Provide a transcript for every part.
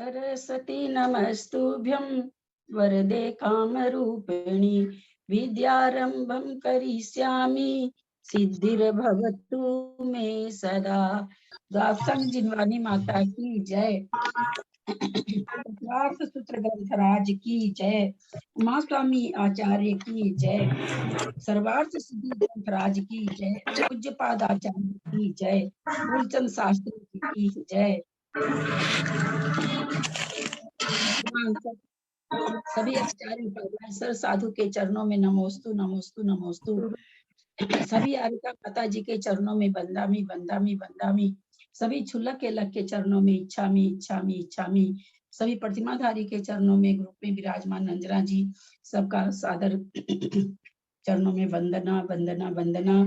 सरस्वती नमस्तुभ्यं वरदे कामरूपिणी विद्यारंभं करिष्यामि सिद्धिर्भवतु मे सदा। द्वादशांग जिनवानी माता की जय। सूत्र ग्रंथराज की जय। उमा स्वामी आचार्य की जय। सर्वार्थ सिद्धि ग्रंथराज की जय। पूज्य पाद आचार्य की जय। मूलचंद शास्त्री की जय। सभी आचार्य सर साधु के चरणों में नमोस्तु नमोस्तु नमोस्तु। सभी आरिका माता जी के चरणों में बंदामी बंदामी बंदामी। सभी छुल्लक के लक के चरणों में इच्छामी इच्छामी इच्छामी। सभी प्रतिमाधारी के चरणों में ग्रुप में विराजमान नंजना जी सबका सादर चरणों में वंदना वंदना वंदना।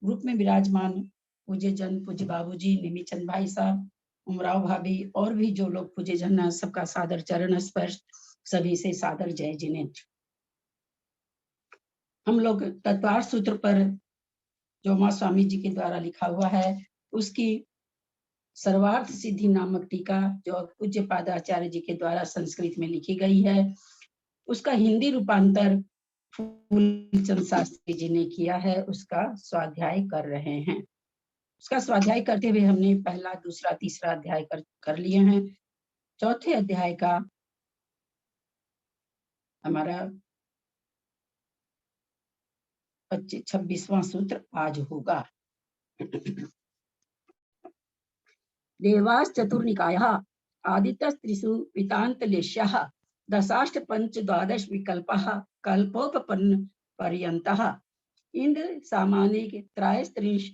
ग्रुप में विराजमान पूज्य जन पूज्य बाबूजी निमिचंद भाई साहब उमराव भाभी और भी जो लोग पूज्य जन सबका सादर चरण स्पर्श। सभी से सादर जय जिनेन्द्र। हम लोग तत्वार्थ सूत्र पर जो उमा स्वामी जी के द्वारा लिखा हुआ है उसकी सर्वार्थ सिद्धि नामक टीका जो पूज्य पादाचार्य जी के द्वारा संस्कृत में लिखी गई है उसका हिंदी रूपांतर फूलचंद शास्त्री जी ने किया है। उसका स्वाध्याय कर रहे हैं। उसका स्वाध्याय करते हुए हमने पहला दूसरा तीसरा अध्याय कर लिए हैं। चौथे अध्याय का हमारा 26वां सूत्र आज होगा। देवास चतुर्निकायः आदित्यस्त्रिषु वितान्तलेश्यः दशाष्ट पंच द्वादश विकल्पः कल्पोपपन्न पर्यन्तः इंद्र सामानिक त्रयस्त्रिंश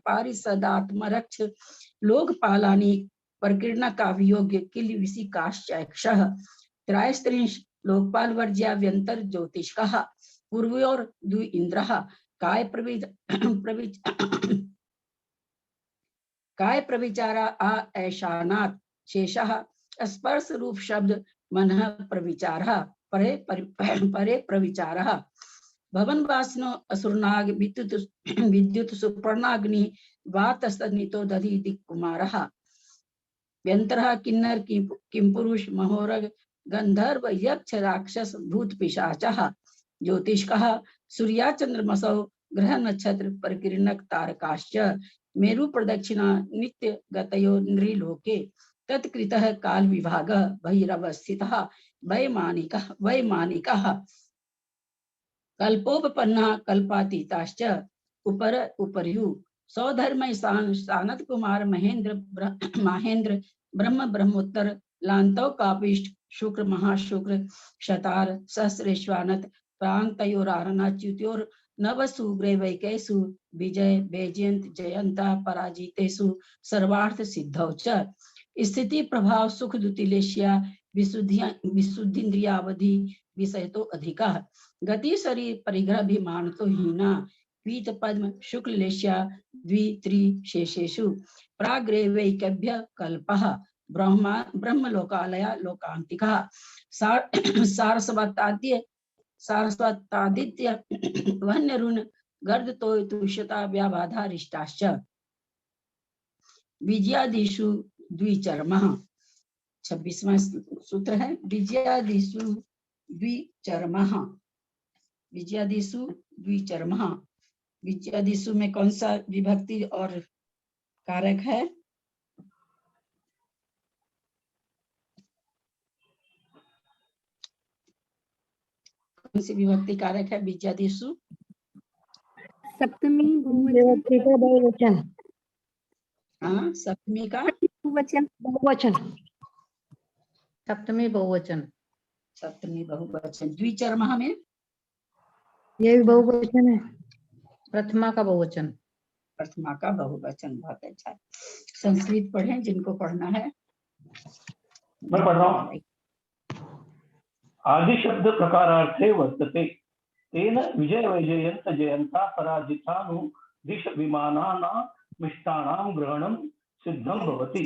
पारिषदात्मरक्ष लोकपालानि प्रकीर्णका वियोग्य किल विशिकाश्चैक्षः त्रयस्त्रिंश लोकपाल वर्ज्याभ्यंतर ज्योतिष्कः पूर्वयोर द्वि इंद्रः काय प्रविचारा ऐशानात् शेषः स्पर्श रूप शब्द मनः प्रविचारः परे प्रविचारः भवन वासनो असुरनाग विद्युत सुपर्णाग्नि वातस्तनितो दधि दिक्कुमारः व्यंतरः किन्नर किंपुरुष महोरग गंधर्व यक्ष राक्षस भूत पिशाचः ज्योतिष्कः सूर्या चंद्रमसौ ग्रह नक्षत्र परिकीर्णक तारकाश्च मेरु प्रदक्षिणा नित्य गतयो नृलोके तत्कृतः काल विभागः बहिरवस्थितः वैमानिकः कल्पोपपन्नः कल्पातीताश्च उपर उपर्यु सौधर्मय सानत कुमार महेंद्र ब्रह्म ब्रह्मोत्तर लांतव कापिष्ट शुक्र महाशुक्र शतार सहस्रेश्वानत प्रांतयोरारणा च्युत्योर नवसु ग्रैवैकेषु विजय वैजयंत जयंता पराजितेषु सर्वार्थ सिद्धौ च स्थिति प्रभाव सुख दुतिलेश्या विशुद्धिन्द्रियावधि विषयतो अधिका गति शरीर परिग्रह अभिमानतो हीना पीत पद्म शुक्ल लेश्या द्वित्री शेषेषु प्राग्रेवैकभ्य कल्पः ब्रह्मलोकालया लोकांतिकः सारस्वतादित्य वन्यरुण गर्द तो तुष्यता व्याबाधारिष्टाश्च विजयादिषु द्विचर्मः। 26वां सूत्र है विजयादिषु द्विचर्मः। विजयादिषु द्विचर्मः। विजयादिषु में कौन सा विभक्ति और कारक है? कौन सी विभक्ति कारक है विजयादिषु? सप्तमी बहुवचन। हाँ सप्तमी का बहुवचन। सप्तमी बहुवचन। सप्तमी बहुवचन। द्विचर्मः में ये भी बहुवचन है। प्रथमा का बहुवचन। प्रथमा का बहुवचन। बहुत अच्छा। संस्कृत पढ़ें जिनको पढ़ना है। मैं पढ़ रहा हूँ। आदि शब्द प्रकारार्थे वर्तते तेन विजय वैजयंत जयंता पराजितानु दिश विमानाना मिष्टानां ग्रहणं सिद्धं भवति।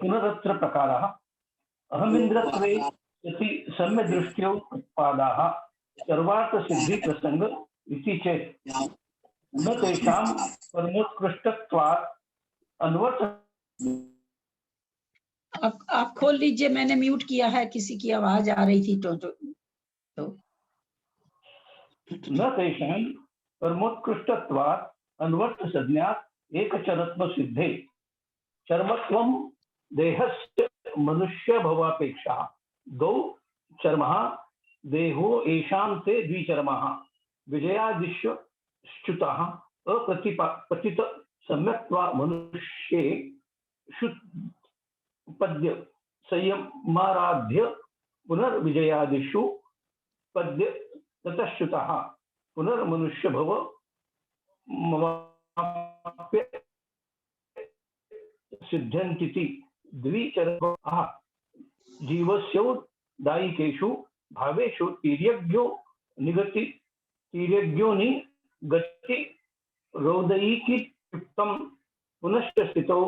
पुनरत्र प्रकारः अहमिन्द्रत्वे यदि सम्य दृष्ट्यो उत्पादाः सर्वार्थ सिद्धि प्रसंग इति चेत् न तेषां परमोत्कृष्टत्वात् अन्वर्थ। आप खोल लीजिए, मैंने म्यूट किया है, किसी की आवाज आ रही थी तो न तेषां परमोत्कृष्टत्वात् अन्वर्थ संज्ञात् एकचरत्व सिद्धे चर्मत्वं देहस्य मनुष्य भवापेक्षा गौ चर्मः देहो येषां ते द्विचर्मः विजयादिश्य च्युतः अप्रतिपतित सम्यक्त्वा मनुष्ये पद्य संयमाराध्य पुनर्विजयादिषु पद्य ततश्च्युतः पुनर्मनुष्य भव मवाप्य सिद्ध्यन्तीति द्विचरः जीवस्योदायिकेषु भावेषु तिर्यज्ञो निगति तिर्यज्ञो निगति रोदयिकीयुक्तं पुनश्च स्थितौ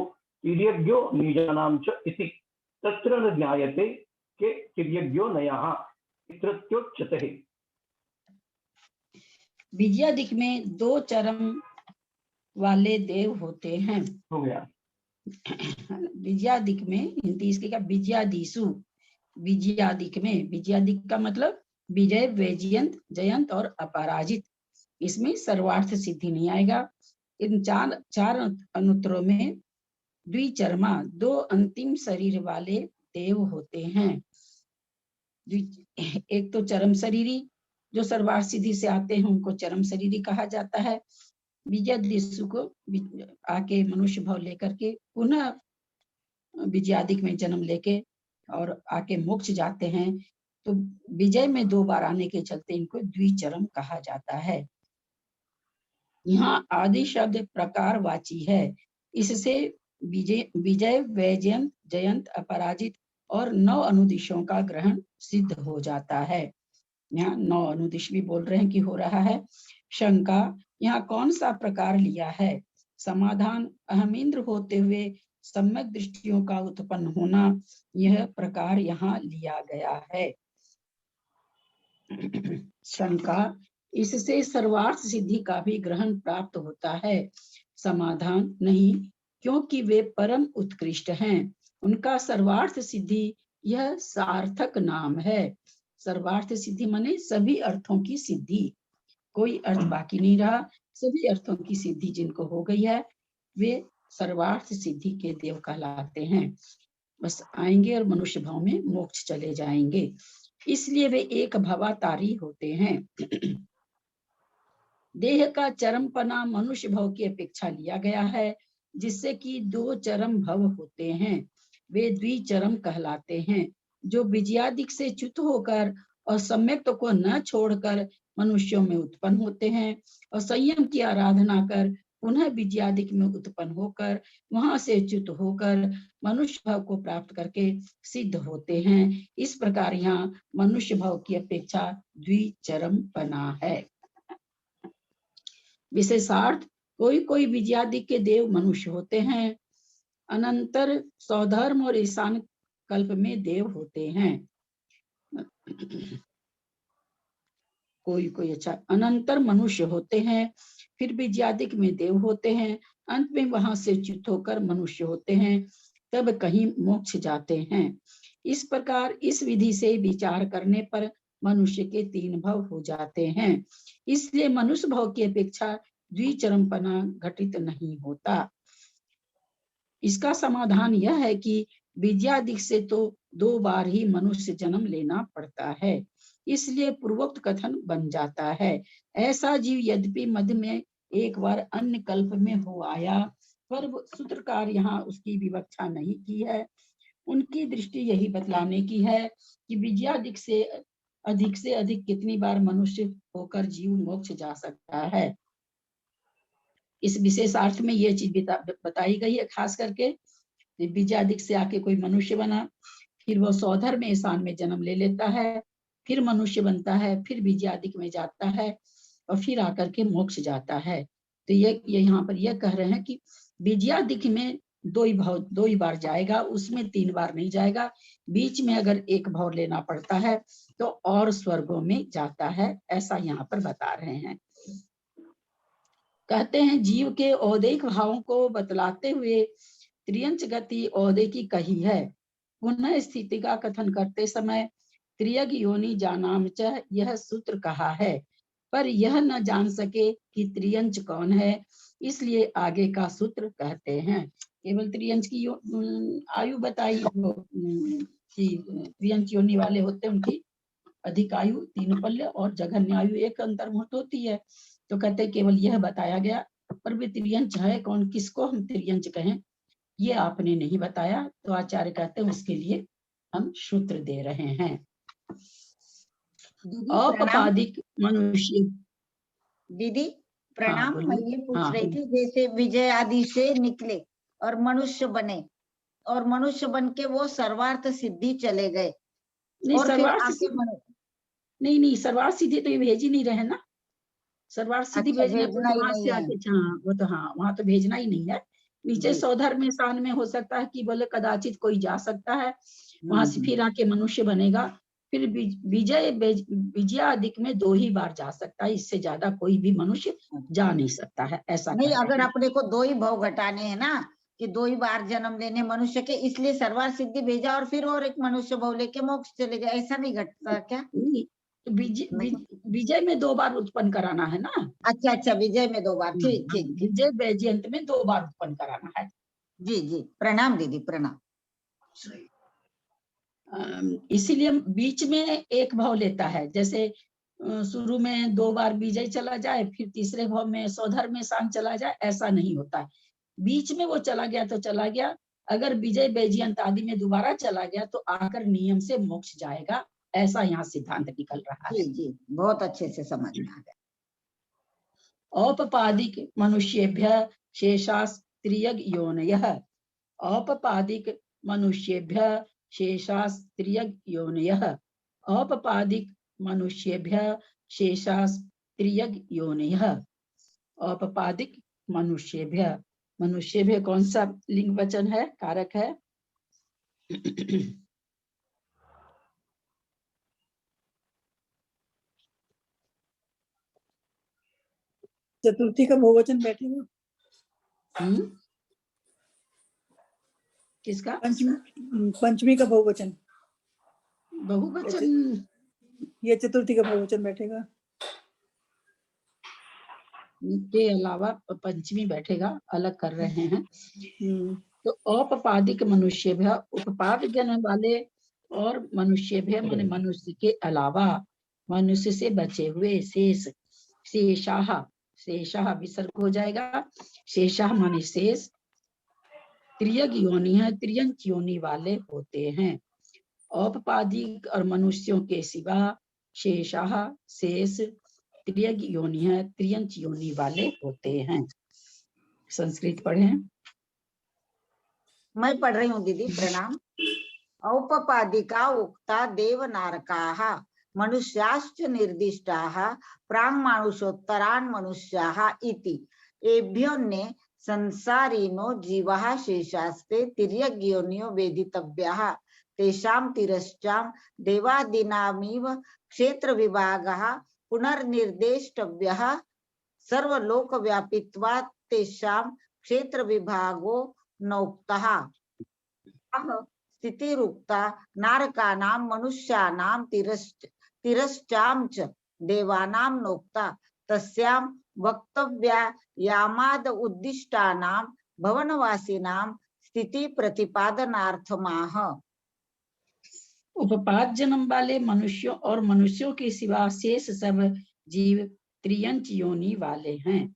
तिर्यज्ञो निजानां च इति तत्र न ज्ञायते के तिर्यज्ञो नयः इत्यत्रोच्यते। विजयादिक में 2 चरम वाले देव होते हैं। हो गया। विजयादिक में हिंदी इसके क्या, विजयादिशु, विजयादिक में, विजयादिक का मतलब विजय, वैजयंत, जयंत और अपराजित। इसमें सर्वार्थ सिद्धि नहीं आएगा। इन चार अनुत्तरों में द्विचर्मा 2 अंतिम शरीर वाले देव होते हैं। एक तो चरम शरीरी जो सर्वार्थ सिद्धि से आते हैं उनको चरम शरीरी कहा जाता है। विजयादिशु को आके मनुष्य भाव लेकर के पुनः विजयादिक में जन्म लेके और आके मोक्ष जाते हैं, तो विजय में 2 बार आने के चलते इनको द्विचरम कहा जाता है। यहाँ आदि शब्द प्रकारवाची है, इससे विजय, वैजयंत, जयंत, अपराजित और 9 अनुदिशों का ग्रहण सिद्ध हो जाता है। यहाँ 9 अनुदिश भी बोल रहे हैं कि हो रहा है। शंका, यहाँ कौन सा प्रकार लिया है? समाधान, अहमिंद्र होते हुए सम्यक दृष्टियों का उत्पन्न होना, यह प्रकार यहाँ लिया गया है। शंका, इससे सर्वार्थ सिद्धि का भी ग्रहण प्राप्त होता है। समाधान, नहीं, क्योंकि वे परम उत्कृष्ट हैं। उनका सर्वार्थ सिद्धि यह सार्थक नाम है। सर्वार्थ सिद्धि माने सभी अर्थों की सिद्धि, कोई अर्थ बाकी नहीं रहा, सभी अर्थों की सिद्धि जिनको हो गई है वे सर्वार्थ सिद्धि के देव कहलाते हैं। बस आएंगे और मनुष्य भाव में मोक्ष चले जाएंगे, इसलिए वे एक भवातारी होते हैं। देह का चरमपना मनुष्य भाव की अपेक्षा लिया गया है, जिससे कि 2 चरम भव होते हैं। वे द्विचरम कहलाते हैं, जो विजयादिक से च्युत होकर और सम्यक को न छोड़कर मनुष्यों में उत्पन्न होते हैं और संयम की आराधना कर पुनः विजयादिक में उत्पन्न होकर वहां से च्युत होकर मनुष्य भाव को प्राप्त करके सिद्ध होते हैं। इस प्रकार यहाँ मनुष्य भाव की अपेक्षा द्विचरम पना है। विशेषार्थ, कोई कोई विजयादिक के देव मनुष्य होते हैं, अनंतर सौधर्म और ईशान कल्प में देव होते हैं। कोई कोई अच्छा अनंतर मनुष्य होते हैं, फिर विजयादिक में देव होते हैं, अंत में वहां से च्युत होकर मनुष्य होते हैं, तब कहीं मोक्ष जाते हैं। इस प्रकार इस विधि से विचार करने पर मनुष्य के 3 भव हो जाते हैं, इसलिए मनुष्य भव की अपेक्षा द्विचरमपना घटित नहीं होता। इसका समाधान यह है कि विजयादिक से तो 2 बार ही मनुष्य जन्म लेना पड़ता है, इसलिए पूर्वोक्त कथन बन जाता है। ऐसा जीव यद्यपि मध्य में एक बार अन्य कल्प में हो आया, पर सूत्रकार यहाँ उसकी विवक्षा नहीं की है। उनकी दृष्टि यही बतलाने की है कि विजयादिक से अधिक कितनी बार मनुष्य होकर जीव मोक्ष जा सकता है। इस विशेषार्थ में यह चीज बताई गई है, खास करके विजयादिक से आके कोई मनुष्य बना, फिर वो सौधर्म में ईशान में जन्म ले लेता है, फिर मनुष्य बनता है, फिर विजयादिक में जाता है और फिर आकर के मोक्ष जाता है। तो ये यहाँ पर यह कह रहे हैं कि विजयादिक में 2 ही बार जाएगा, उसमें 3 बार नहीं जाएगा। बीच में अगर एक भाव लेना पड़ता है तो और स्वर्गों में जाता है, ऐसा यहाँ पर बता रहे हैं। कहते हैं जीव के औदैहिक भावों को बतलाते हुए त्रियंच गति औदैकी कही है। पुनः स्थिति का कथन करते समय त्रियग योनि जानाम च यह सूत्र कहा है, पर यह न जान सके कि त्रियंच कौन है, इसलिए आगे का सूत्र कहते हैं। केवल त्रियंच की आयु बताई वो, कि त्रियंच योनि वाले होते हैं उनकी अधिक आयु 3 पल्य और जघन्य आयु 1 अंतर्मुहूर्त होती है। तो कहते हैं केवल यह बताया गया, पर भी त्रियंच है कौन, किसको हम त्रियंच कहें, ये आपने नहीं बताया। तो आचार्य कहते हैं उसके लिए हम सूत्र दे रहे हैं। दीदी प्रणाम। औपपादिक मनुष्य। दीदी प्रणाम। बोलिए। मैं ये पूछ हाँ, रही थी, जैसे विजय आदि से निकले और मनुष्य बने, और मनुष्य बन के वो सर्वार्थ सिद्धि चले गए, नहीं और फिर सर्वार्थ आके सिद्धि नहीं सर्वार्थ सिद्धि तो ये भेज ही नहीं रहे ना। सर्वार्थ सिद्धि अच्छा, भेजने को भेजना तो ही वहां नहीं से है। आके, हाँ वो तो, हाँ वहां तो भेजना ही नहीं है। नीचे जी। सौधर्म स्थान में हो सकता है कि बोले कदाचित कोई जा सकता है, वहां से हम्म। फिर आके मनुष्य बनेगा। फिर विजयादिक में 2 ही बार जा सकता है, इससे ज्यादा कोई भी मनुष्य जा नहीं सकता है, ऐसा नहीं, कहते अगर हैं। अपने को 2 ही भव घटाने हैं ना, कि 2 ही बार जन्म लेने मनुष्य के, इसलिए सर्वार्थ सिद्धि भेजा और फिर और एक मनुष्य भव लेके मोक्ष चले गए, ऐसा नहीं घटता क्या? नहीं, तो नहीं। विजय में 2 बार उत्पन्न कराना है ना। अच्छा अच्छा, विजय में 2 बार। ठीक ठीक। विजय वैजयंत में 2 बार उत्पन्न कराना है। जी जी, प्रणाम दीदी प्रणाम। इसीलिए बीच में एक भाव लेता है, जैसे शुरू में 2 बार विजय चला जाए, फिर तीसरे भाव में सौधर्म में शांत चला जाए, ऐसा नहीं होता है। बीच में वो चला गया तो चला गया, अगर विजय वैजयंत आदि में दोबारा चला गया तो आकर नियम से मोक्ष जाएगा, ऐसा यहाँ सिद्धांत निकल रहा है। जी जी, बहुत अच्छे से समझ में आ गया। औपपादिक मनुष्येभ्य शेषास्त्रियग योनयः। औपपादिक मनुष्येभ्य शेषास्त्रियग योनयः। औपपादिक मनुष्येभ्य शेषास्त्रियग योनयः। औपपादिक मनुष्येभ्य, मनुष्येभ्य कौन सा लिंग वचन है, कारक है? चतुर्थी का बहुवचन बैठेगा। किसका? पंचमी का बहुवचन। बहुवचन ये चतुर्थी का बहुवचन बैठेगा के अलावा पंचमी बैठेगा, अलग कर रहे हैं। तो औपपादिक मनुष्य भी, उपपाद ज्ञान वाले, और मनुष्य भी माने मनुष्य के अलावा, मनुष्य से बचे हुए शेष, शेषाह, शेषाह विसर्ग हो जाएगा, शेषाह माने शेष, त्रियग योनि है, त्रियंच योनि वाले होते हैं। औपपादिक और मनुष्यों के सिवा शेषाह शेष त्रियग योनि है, त्रियंच योनि वाले होते हैं। संस्कृत पढ़ें। मैं पढ़ रही हूँ दीदी प्रणाम। औपपादिका उक्ता देवनारकाः मनुष्याश्च निर्दिष्टाः प्राङ्मानुषोत्तरान् मनुष्याः इति। एभ्योऽन्ये संसारिणो जीवाः शेषास्ते तिर्यग्योनियो वेदितव्याः। तेषां तिरश्चां देवादीनामिव क्षेत्रविभागः पुनर्निर्देष्टव्यः। सर्वलोकव्यापित्वात् तेषां क्षेत्रविभागो नोक्तः। स्थितिरुक्ता नारकानां मनुष्याणां तिरश्चां च देवानां नोक्ता। तस्यां वक्तव्यायामाद उद्दिष्टानां भवनवासिनां स्थिति प्रतिपादनार्थमाह। उपपाद जन्म वाले मनुष्यों और मनुष्यों के सिवा शेष सब जीव त्रियंच योनि वाले हैं।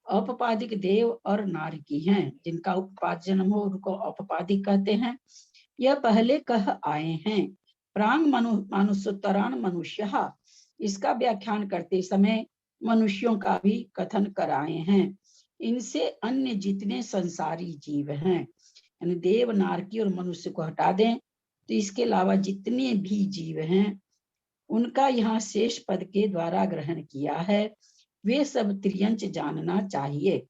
औपपादिक देव और नारकी हैं, जिनका उपपाद जन्म हो उनको औपपादिक कहते हैं। यह पहले कह आए हैं। प्रांग मानुषोत्तरान मनुष्य, इसका व्याख्यान करते समय मनुष्यों का भी कथन कराए हैं। इनसे अन्य जितने संसारी जीव हैं, यानी देव नारकी और मनुष्य को हटा दें तो इसके अलावा जितने भी जीव हैं उनका यहाँ शेष पद के द्वारा ग्रहण किया है। वे सब त्रियंच जानना चाहिए।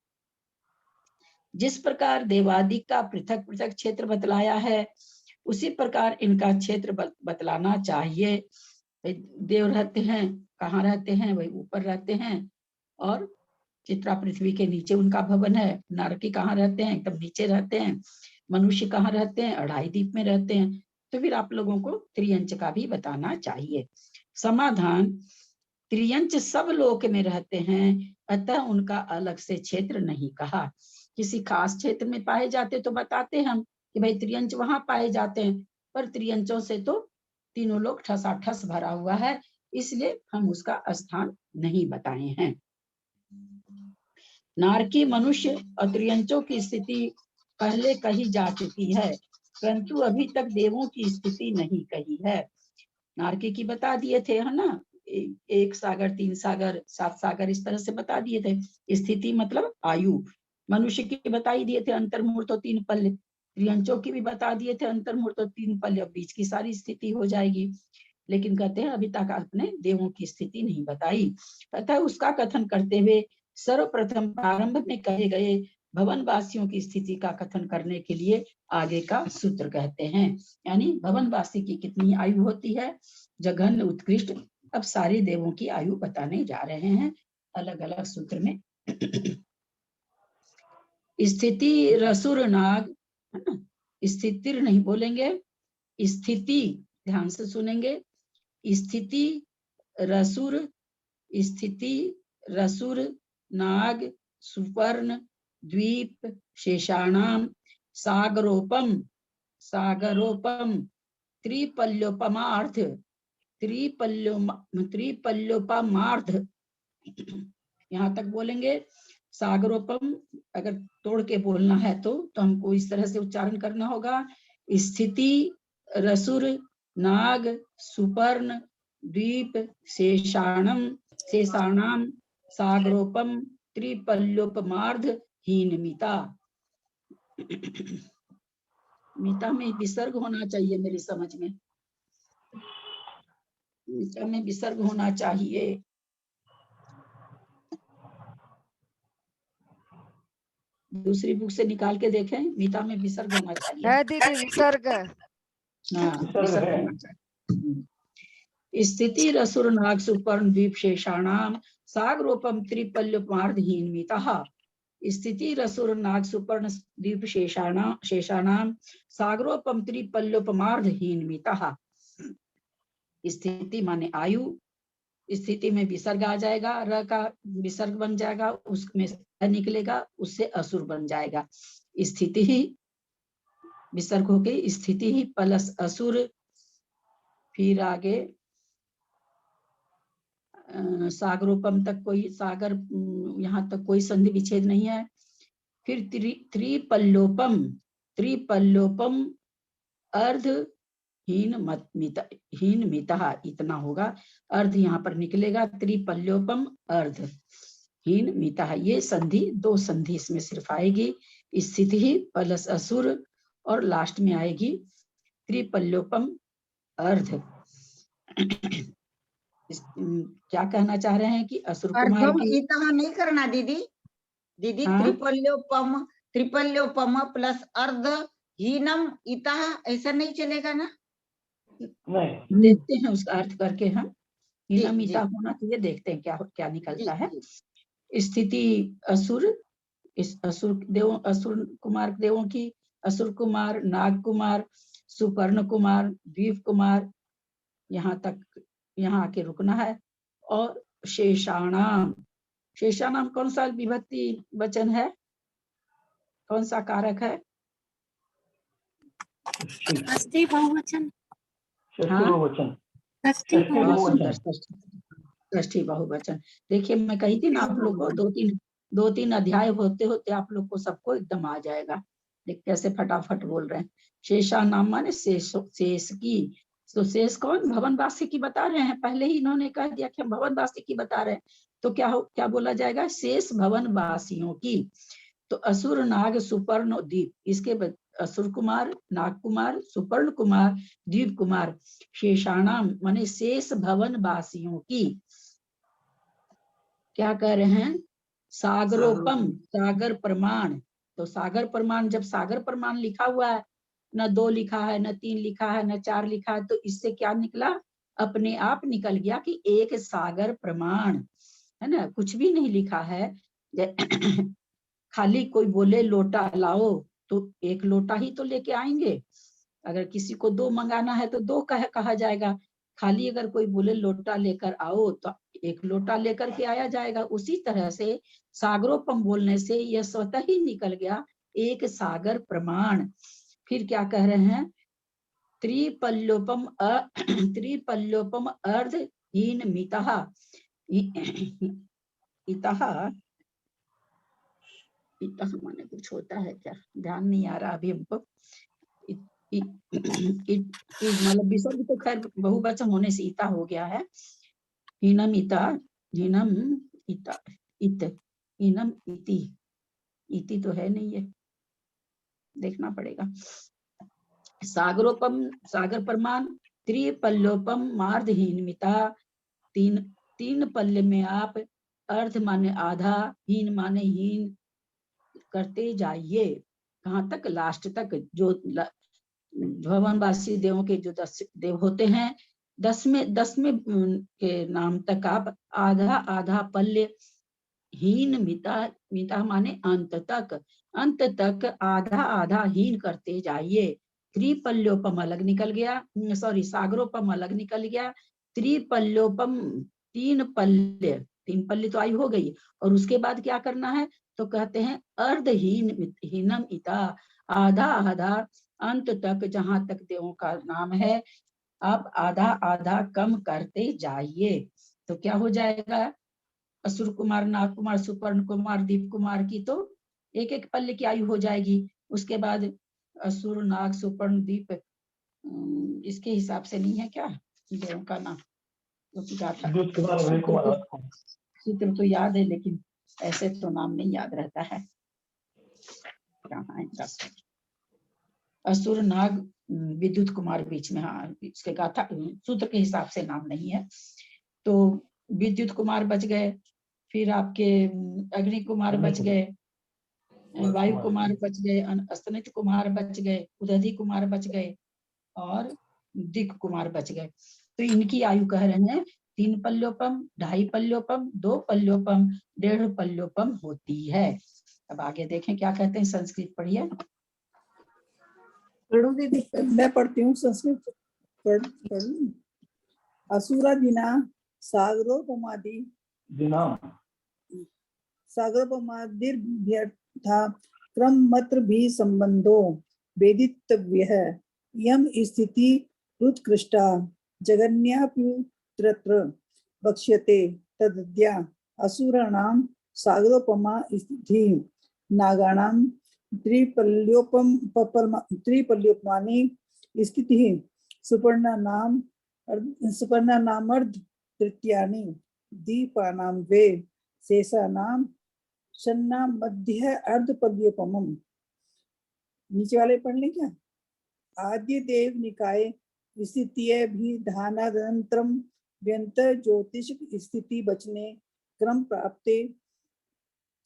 जिस प्रकार देवादि का पृथक पृथक क्षेत्र बतलाया है, उसी प्रकार इनका क्षेत्र बतलाना चाहिए। देव रहते हैं, कहाँ रहते हैं? वही ऊपर रहते हैं, और चित्रा पृथ्वी के नीचे उनका भवन है। नारकी कहाँ रहते हैं? एकदम नीचे रहते हैं। मनुष्य कहाँ रहते हैं? अढ़ाई दीप में रहते हैं। तो फिर आप लोगों को त्रियंच का भी बताना चाहिए। समाधान, त्रियंच सब लोक में रहते हैं, अतः उनका अलग से क्षेत्र नहीं कहा। किसी खास क्षेत्र में पाए जाते तो बताते हम कि भाई त्रियंच वहां पाए जाते हैं, पर त्रियंचों से तो तीनों लोग ठसाठस भरा हुआ है, इसलिए हम उसका स्थान नहीं बताए हैं। नारकी मनुष्य और त्रियंचों की स्थिति पहले कही जा चुकी है, परंतु अभी तक देवों की स्थिति नहीं कही है। नारकी की बता दिए थे, है ना, 1 सागर, 3 सागर, 7 सागर, इस तरह से बता दिए थे। स्थिति मतलब आयु। मनुष्य की बताई दिए थे अंतर्मूर्त और 3 पल्य। त्रियंचों की भी बता दिए थे अंतर्मूर्त और 3 पल्य, बीच की सारी स्थिति हो जाएगी। लेकिन कहते हैं अभी तक आपने देवों की स्थिति नहीं बताई। अतः उसका कथन करते हुए सर्वप्रथम प्रारंभ में कहे गए भवन वासियों की स्थिति का कथन करने के लिए आगे का सूत्र कहते हैं। यानी भवन वासी की कितनी आयु होती है, जघन्य, उत्कृष्ट। अब सारे देवों की आयु बताने जा रहे हैं अलग अलग सूत्र में। स्थिति रसुर नाग, है ना, स्थितिर नहीं बोलेंगे, स्थिति ध्यान से सुनेंगे। स्थिति रसुर, स्थिति रसुर नाग सुपर्ण द्वीप शेषाणाम सागरोपम, सागरोपम त्रिपल्योपमार्थ, त्रिपल्योपमार्थ, यहाँ तक बोलेंगे। सागरोपम अगर तोड़ के बोलना है तो हमको इस तरह से उच्चारण करना होगा। स्थिति रसुर नाग सुपर्ण द्वीप शेषाणम, शेषाणाम सागरोपम त्रिपल्योपमार्ध हीन मिता। मिता में विसर्ग होना चाहिए मेरी समझ में, मिता में विसर्ग होना चाहिए। दूसरी बुक से निकाल के देखें, मिता में विसर्ग होना चाहिए। है दीदी विसर्ग। हाँ, विसर्ग होना चाहिए। स्थिति रसुर नाग सुपर्ण द्वीप शेषाणाम सागरोपम त्रिपल्योपमार्ध हीन मिता। स्थिति रसुर नाग सुपर्ण द्वीप शेषाणाम सागरोपम त्रिपल्योपमार्ध हीन मिता। स्थिति माने आयु, स्थिति में विसर्ग आ जाएगा, र का विसर्ग बन जाएगा, उसमें निकलेगा, उससे असुर बन जाएगा। स्थिति ही विसर्ग हो गई, स्थिति ही प्लस असुर। फिर आगे सागरोपम तक कोई सागर, यहाँ तक कोई संधि विच्छेद नहीं है। फिर त्रिपल्योपम, त्रिपल्योपम अर्ध हीन मिता, इतना होगा। अर्ध यहाँ पर निकलेगा, त्रिपल्योपम अर्ध हीन मिता। ये संधि, 2 संधि इसमें सिर्फ आएगी, स्थिति ही प्लस असुर और लास्ट में आएगी त्रिपल्योपम अर्ध। क्या कहना चाह रहे हैं कि असुर कुमार की इतना नहीं करना दीदी, दीदी हाँ? त्रिपल्योपम प्लस अर्ध हीनम इता, ऐसा नहीं चलेगा ना? नहीं, देखते हैं उसका अर्थ करके हम। हीनम जी, इता होना चाहिए, देखते हैं क्या निकलता जी, है। स्थिति असुर, इस असुर कुमार देवों की, असुर कुमार, नाग कुमार, सुपर्ण कुमार, द्वीप कुमार, यहाँ तक, यहाँ आके रुकना है। और शेषाणाम, शेषाणाम कौन सा विभक्ति वचन है, कौन सा कारक है? षष्ठी बहुवचन। हाँ? बहुवचन, षष्ठी बहुत सुंदर, षष्ठी बहुवचन। देखिए मैं कही थी ना आप लोग को, 2-3 अध्याय होते होते आप लोग को सबको एकदम आ जाएगा। देख कैसे फटाफट बोल रहे हैं। शेषा नाम माने शेष की। तो शेष कौन? भवनवासी की बता रहे हैं, पहले ही इन्होंने कह दिया कि हम भवनवासी की बता रहे हैं। तो क्या बोला जाएगा? शेष भवनवासियों की। तो असुर नाग सुपर्ण द्वीप, इसके असुर कुमार, नाग कुमार, सुपर्ण कुमार, द्वीप कुमार, शेषाणाम माने शेष भवन वासियों की। क्या कह रहे हैं? सागरोपम, सागर प्रमाण। तो सागर प्रमाण, जब सागर प्रमाण लिखा हुआ है, न 2 लिखा है, न 3 लिखा है, न 4 लिखा है, तो इससे क्या निकला? अपने आप निकल गया कि एक सागर प्रमाण, है ना, कुछ भी नहीं लिखा है, खाली कोई बोले लोटा लाओ तो एक लोटा ही तो लेके आएंगे, अगर किसी को 2 मंगाना है तो 2 कहा जाएगा। खाली अगर कोई बोले लोटा लेकर आओ तो एक लोटा लेकर के आया जाएगा। उसी तरह से सागरोपम बोलने से यह स्वतः ही निकल गया एक सागर प्रमाण। फिर क्या कह रहे हैं, त्रिपल्योपम त्रिपल्योपम अर्धहीन मितः इतः इतः माने कुछ होता है क्या, ध्यान नहीं आ रहा अभी हमको। मतलब विसर्ग तो खैर बहुवचन होने से इता हो गया है। हीनम इता, हीनम इता, इत, हीनम इति, इति तो है नहीं, है देखना पड़ेगा। सागरोपम सागर प्रमाण, त्रिपल्योपम मार्धहीनमिता, तीन पल्ले में आप अर्ध माने आधा, हीन माने हीन करते जाइए। कहाँ तक, लास्ट तक। जो भवनवासी देवों के जो 10 देव होते हैं, 10 में के नाम तक आप आधा आधा पल्ले, हीन मिता माने अंत तक आधा आधा हीन करते जाइए। त्रिपल्योपम अलग निकल गया, सॉरी सागरोपम अलग निकल गया। त्रिपल्योपम 3 पल्ले तो आयु हो गई, और उसके बाद क्या करना है तो कहते हैं अर्धहीनम इता, आधा आधा अंत तक, जहां तक देवों का नाम है आप आधा आधा कम करते जाइए। तो क्या हो जाएगा, असुर कुमार, नाग कुमार, सुपर्ण कुमार, दीप कुमार की तो एक एक पल्ले की आयु हो जाएगी। उसके बाद असुर, नाग, सुपर्ण, दीप, इसके हिसाब से नहीं है क्या देवों का नाम, सूत्र तो याद है लेकिन ऐसे तो नाम नहीं याद रहता है। असुर, नाग, विद्युत कुमार बीच में, हाँ इसके गाथा सूत्र के हिसाब से नाम नहीं है। तो विद्युत कुमार बच गए, फिर आपके अग्नि कुमार बच गए, वायु कुमार बच गए, अस्तनित कुमार बच गए, उदधि कुमार बच गए और दिक कुमार बच गए। तो इनकी आयु कह रहे हैं 3 पल्योपम, 2.5 पल्योपम, 2 पल्योपम, 1.5 पल्योपम होती है। अब आगे देखें क्या कहते हैं, संस्कृत पढ़िए। मैं पढ़ती हूँ संस्कृत। असुरा दिना सागरोपमादि सागरोपमादिर्भ्यर्था क्रम मात्र भी संबंधो वेदितव्यः। यम स्थिति उत्कृष्टा जगन्याप्युत्रत्र वक्ष्यते तद्या असुराणां सागरोपमा स्थिति, नागाणां त्रिपल्योपमानि स्थितिः, सुपर्णानामर्ध तृतीयानि, दीपानां वे, शेषानां शन्ना मध्य अर्धपल्योपमम्। नीचे वाले पढ़ लें क्या। आद्य देव निकाय स्थितिय भी धानादनंतरम व्यंत ज्योतिष स्थिति बचने क्रम प्राप्ते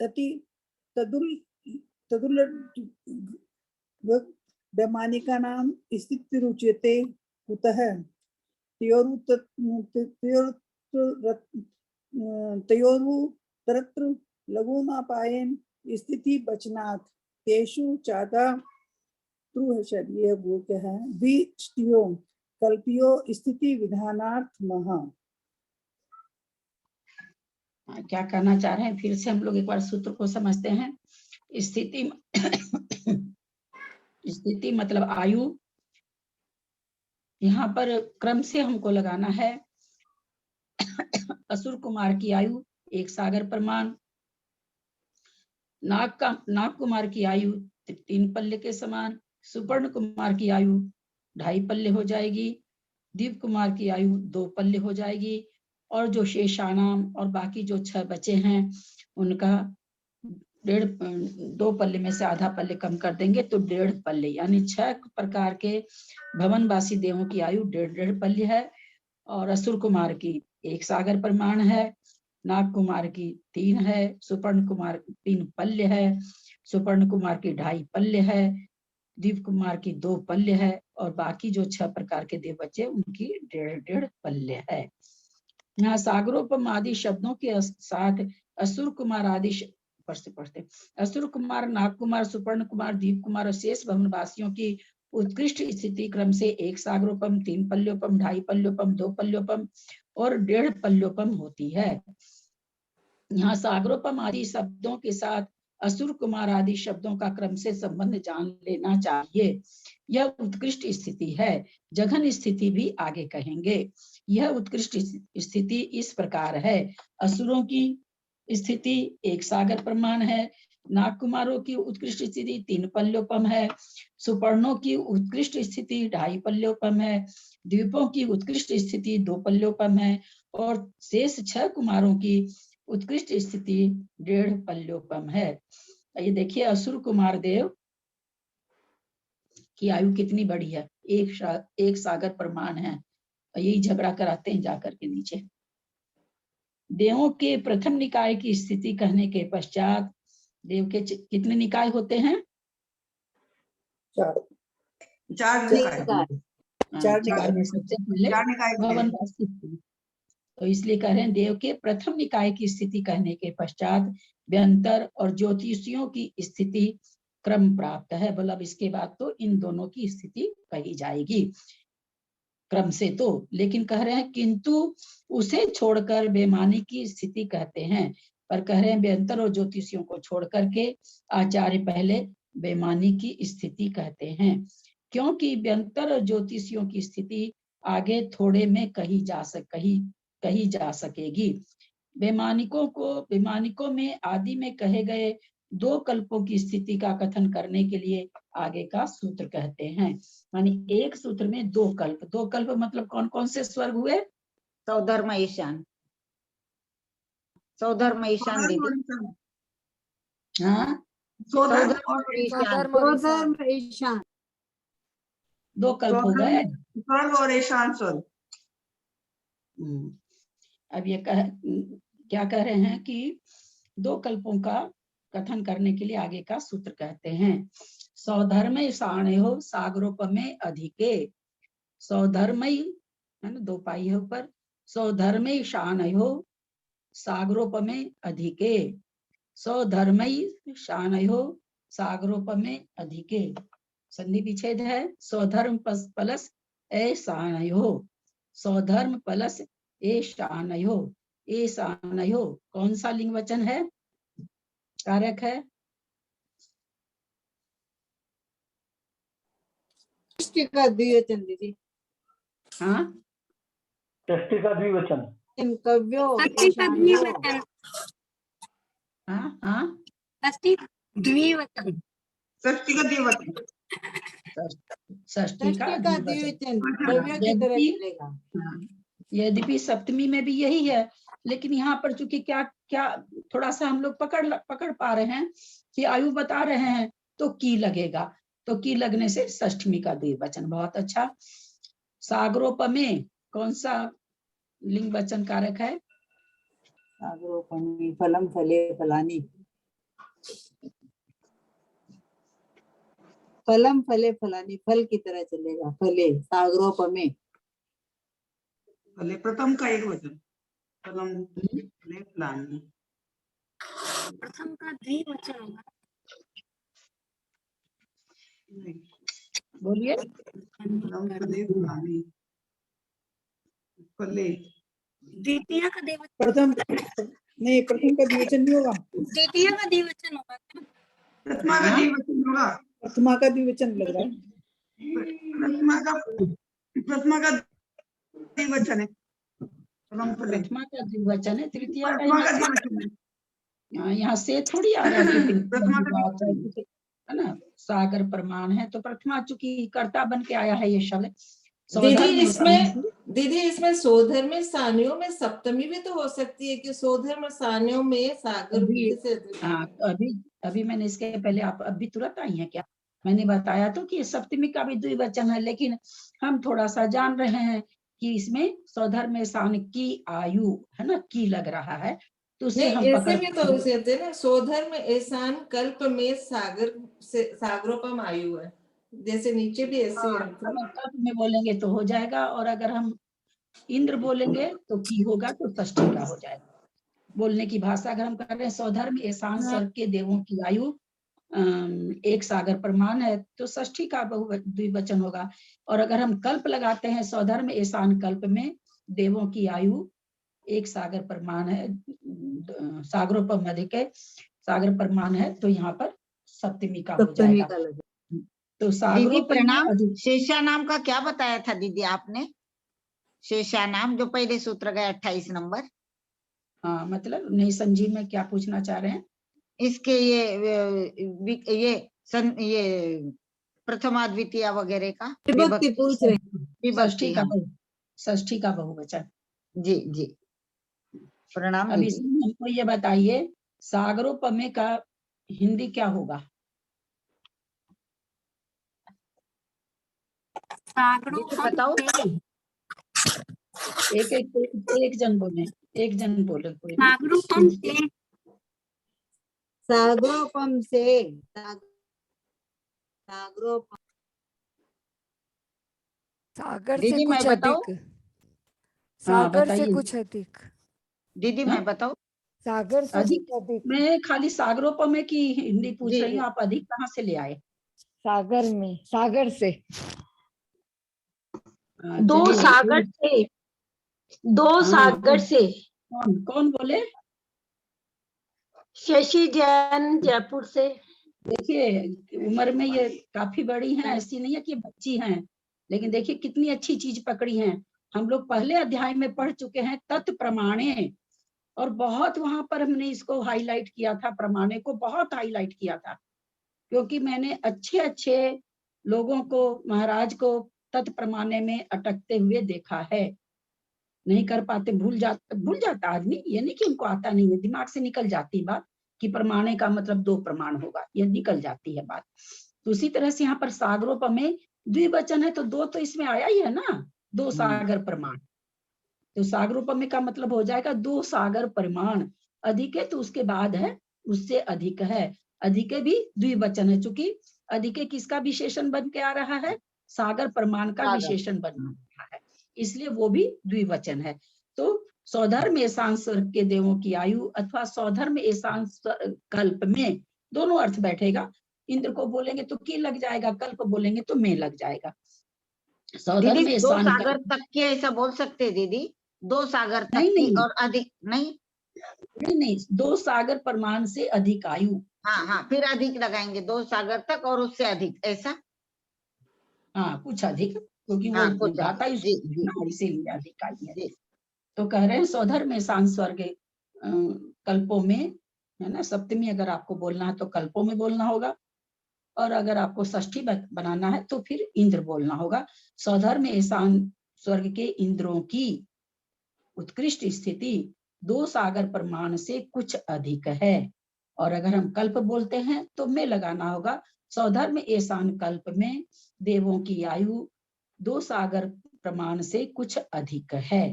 तति तदुल वैमानिका नाम स्थिति रुच्यते कुतः तयोरुतरत्र लघुनापायन स्थिति बचनात् तेषु चादा ये वो क्या है, विष्टियो कल्पियो स्थिति विधानार्थ महा। क्या कहना चाह रहे हैं, फिर से हम लोग एक बार सूत्र को समझते हैं। स्थिति स्थिति मतलब आयु, यहाँ पर क्रम से हमको लगाना है। असुर कुमार की आयु 1 सागर प्रमाण, नाग कुमार की आयु 3 पल्ले के समान, सुपर्ण कुमार की आयु 2.5 पल्ले हो जाएगी, दीप कुमार की आयु 2 पल्ले हो जाएगी, और जो शेषानाम और बाकी जो 6 बचे हैं उनका 2 पल्ले में से आधा पल्ले कम कर देंगे तो 1.5 पल्ले, यानी 6 प्रकार के भवनवासी देवों की आयु 1.5 पल्ले है। और असुर कुमार की 1 सागर प्रमाण है, नाग कुमार की 3 है, सुपर्ण कुमार 3 पल्ले है, सुपर्ण कुमार की 2.5 पल्ले है, दीप कुमार की 2 पल्ले है, और बाकी जो 6 प्रकार के देव बचे उनकी 1.5 पल्ले है। यहाँ सागरोपम आदि शब्दों के साथ असुर कुमार आदि ऊपर से पढ़ते। असुर कुमार, नाग कुमार, सुपर्ण कुमार, दीप कुमार और शेष भवन वासियों की उत्कृष्ट स्थिति क्रम से 1 सागरोपम, 3 पल्योपम, 2.5 पल्योपम, 2 पल्योपम और 1.5 पल्योपम होती है। यहाँ सागरोपम आदि शब्दों के साथ असुर कुमार आदि शब्दों का क्रम से संबंध जान लेना चाहिए। यह उत्कृष्ट स्थिति है। जघन स्थिति भी आगे कहेंगे। यह उत्कृष्ट स्थिति इस प्रकार है। असुरों की स्थिति 1 सागर प्रमाण है। नाग कुमारों की उत्कृष्ट स्थिति 3 पल्योपम है। सुपर्णों की उत्कृष्ट स्थिति 2.5 पल्योपम है। द्वीपों की उत्कृष्ट स्थिति 2 पल्योपम है और शेष 6 कुमारों की उत्कृष्ट स्थिति 1.5 पल्योपम है। ये देखिए असुर कुमार देव की आयु कितनी बड़ी है, 1 सागर प्रमाण है। यही झगड़ा कराते हैं जाकर के नीचे। देवों के प्रथम निकाय की स्थिति कहने के पश्चात देव के कितने निकाय होते हैं? 4 चार चार में सबसे पहले भवनवासी थे। तो इसलिए कह रहे हैं देव के प्रथम निकाय की स्थिति कहने के पश्चात व्यंतर और ज्योतिषियों की स्थिति क्रम प्राप्त है। मतलब इसके बाद तो इन दोनों की स्थिति कही जाएगी क्रम से तो। लेकिन कह रहे हैं किंतु उसे छोड़कर बेमानी की स्थिति कहते हैं। पर कह रहे हैं व्यंतर और ज्योतिषियों को छोड़ करके आचार्य पहले बेमानी की स्थिति कहते हैं, क्योंकि व्यंतर और ज्योतिषियों की स्थिति आगे थोड़े में कही जा सकेगी। बेमानिकों में आदि में कहे गए 2 कल्पों की स्थिति का कथन करने के लिए आगे का सूत्र कहते हैं। यानी एक सूत्र में 2 कल्प। 2 कल्प मतलब कौन कौन से स्वर्ग हुए? सौधर्म ईशान, सौधर्म ईशान दीदी। हाँ, सौधर्म और ईशान, ईशान 2 कल्प हो गए। स्वर्ग और ईशान स्वर्ग। अब ये क्या कह रहे हैं कि 2 कल्पों का कथन करने के लिए आगे का सूत्र कहते हैं। सौधर्म ईशानयो सागरोपमे अधिके। सौधर्मई है ना, 2 पाई है ऊपर। सौधर्म ईशानयो सागरोपमे अधिके। सौधर्मई ईशानयो सागरोपमे अधिके। संधि विच्छेद है। सौधर्म प्लस ऐशानयो। सौधर्म प्लस ऐशानयो। ऐशानयो कौन सा लिंग वचन है, कारक है? षष्ठी का द्विवचन दीदी। हाँ, षष्ठी का द्विवचन। कव्यो द्विवचन, हाँ, हाँ, द्विवचन, षष्ठी का द्विवचन। षष्ठी का द्विवचन। कव्य की तरह चलेगा। हाँ, यद्यपि सप्तमी में भी यही है, लेकिन यहाँ पर चूंकि क्या थोड़ा सा हम लोग पकड़ पा रहे हैं कि आयु बता रहे हैं तो की लगेगा, तो की लगने से षष्ठमी का द्विवचन। बहुत अच्छा। सागरोपमे कौन सा लिंग वचन कारक है? सागरोपमे फलम फले फलानी। फलम फले फलानी, फल की तरह चलेगा। फले सागरोपमे। फले प्रथम का एक वचन। फलम फले फलानी। प्रथम का द्विवचन होगा। बोलिए। फलम फले फलानी। फले द्वितीय का द्विवचन, प्रथम नहीं, प्रथम का द्विवचन नहीं होगा। द्वितीय का द्विवचन होगा। प्रथमा का द्विवचन होगा। प्रथमा का द्विवचन लग रहा है। प्रथमा का द्विवचन है। फलम फले प्रथमा का द्विवचन है। तृतीय का प्रथमा का यहाँ द्विवचन है। यहाँ से थोड़ी आ रहा है कि प्रथमा का तृतीया है ना, सागर प्रमाण है तो प्रथमा चूंकि कर्ता बन के आया है ये शब्द। दीदी इसमें सोधर्म सानियों में सप्तमी भी तो हो सकती है कि सोधर्म सानियों में सागर से। हाँ, अभी मैंने इसके पहले, आप अभी तुरंत आई हैं क्या? मैंने बताया तो कि सप्तमी का भी द्विवचन है, लेकिन हम थोड़ा सा जान रहे हैं कि इसमें सौधर्म सान की आयु है ना, की लग रहा है, तो उससे हम ऐसे भी तो कहते हैं ना, सोधर्म ऐसान कल्प में सागर से सागरोपम आयु है, जैसे नीचे भी ऐसे है। कल्प में बोलेंगे तो हो जाएगा, और अगर हम इंद्र बोलेंगे तो की होगा तो षष्ठी का हो जाएगा। बोलने की भाषा अगर हम कर रहे हैं स्वधर्म एसान स्वर्ग के देवों की आयु एक सागर प्रमाण है, तो षष्ठी का द्विवचन होगा। और अगर हम कल्प लगाते हैं स्वधर्म एसान कल्प में देवों की आयु एक सागर प्रमाण है, सागरोपम अधिक है, सागर प्रमाण है, तो यहाँ पर सप्तमी का हो जाएगा। तो दीदी सागरोपम में प्रणाम, अधिक, शेषा नाम का क्या बताया था दीदी आपने? शेषा नाम जो पहले सूत्र गया 28 नंबर, हाँ मतलब नहीं समझी मैं क्या पूछना चाह रहे हैं। इसके ये प्रथमा द्वितीय वगैरह का विभक्ति पूछ रहे हैं। षष्ठी विभक्ति, का हाँ षष्ठी का बहुवचन। जी जी प्रणाम अब दीदी। इसमें हमको ये बताइए सागरोपमे का हिंदी क्या होगा? दीदी बताओ। एक जन बोले, एक जन बोले कोई भी। सागरोपम से सागरोपम से सागरोपम सागर से दीदी मैं कुछ बताऊं? अधिक, हाँ सागर से बताइए। कुछ अधिक, दीदी हाँ? मैं बताऊं? सागर से अधिक, कुछ अधिक, मैं खाली सागरोपमे की हिंदी पूछ जी रही हूँ, जी आप अधिक कहाँ से ले आए? सागर में, सागर से दो चलिए, सागर से, दो हाँ, सागर से। कौन कौन बोले? शशि जैन जयपुर से। देखिए उम्र में ये काफी बड़ी हैं, ऐसी नहीं है कि बच्ची हैं, लेकिन देखिए कितनी अच्छी चीज पकड़ी हैं। हम लोग पहले अध्याय में पढ़ चुके हैं तत् प्रमाणे, और बहुत वहां पर हमने इसको हाईलाइट किया था, प्रमाणे को बहुत हाईलाइट किया था, क्योंकि मैंने अच्छे अच्छे लोगों को, महाराज को तत् प्रमाणे में अटकते हुए देखा है। नहीं कर पाते, भूल जाता आदमी, ये नहीं कि उनको आता नहीं है, दिमाग से निकल जाती बात कि प्रमाणे का मतलब दो प्रमाण होगा, ये निकल जाती है बात। तो उसी तरह से यहाँ पर सागरोपमे द्विवचन है, तो दो तो इसमें आया ही है ना, दो सागर प्रमाण। तो सागरोपमे का मतलब हो जाएगा दो सागर प्रमाण। अधिक है तो उसके बाद है उससे अधिक है, अधिक भी द्विवचन है, चूंकि अधिक किसका विशेषण बन के आ रहा है? सागर प्रमाण का सागर। विशेषण बन रहा है, इसलिए वो भी द्विवचन है। तो सौधर्म एशान स्वर्ग के देवों की आयु अथवा सौधर्म एशान कल्प में, दोनों अर्थ बैठेगा। इंद्र को बोलेंगे तो की लग जाएगा, कल्प बोलेंगे तो में लग जाएगा। सौधर्म दीदी दो एशान सागर कल्प, तक के ऐसा बोल सकते हैं दीदी? दो सागर तक नहीं की नहीं और अधिक नहीं? नहीं, दो सागर प्रमाण से अधिक आयु। हाँ हाँ फिर अधिक लगाएंगे, दो सागर तक और उससे अधिक, ऐसा? हाँ कुछ अधिक, क्योंकि वो हाँ कुछ गाता अधिक, ही जी जी इसीलिए अधिक आई है। जी तो कह रहे हैं सौधर्म एशान स्वर्ग कल्पों में, है ना, सप्तमी अगर आपको बोलना है तो कल्पों में बोलना होगा, और अगर आपको षष्ठी बनाना है तो फिर इंद्र बोलना होगा। सौधर्म एशान स्वर्ग के इंद्रों की उत्कृष्ट स्थिति दो सागर प्रमाण से कुछ अधिक है, और अगर हम कल्प बोलते हैं तो में लगाना होगा। सौधर्म एशान कल्प में देवों की आयु दो सागर प्रमाण से कुछ अधिक है।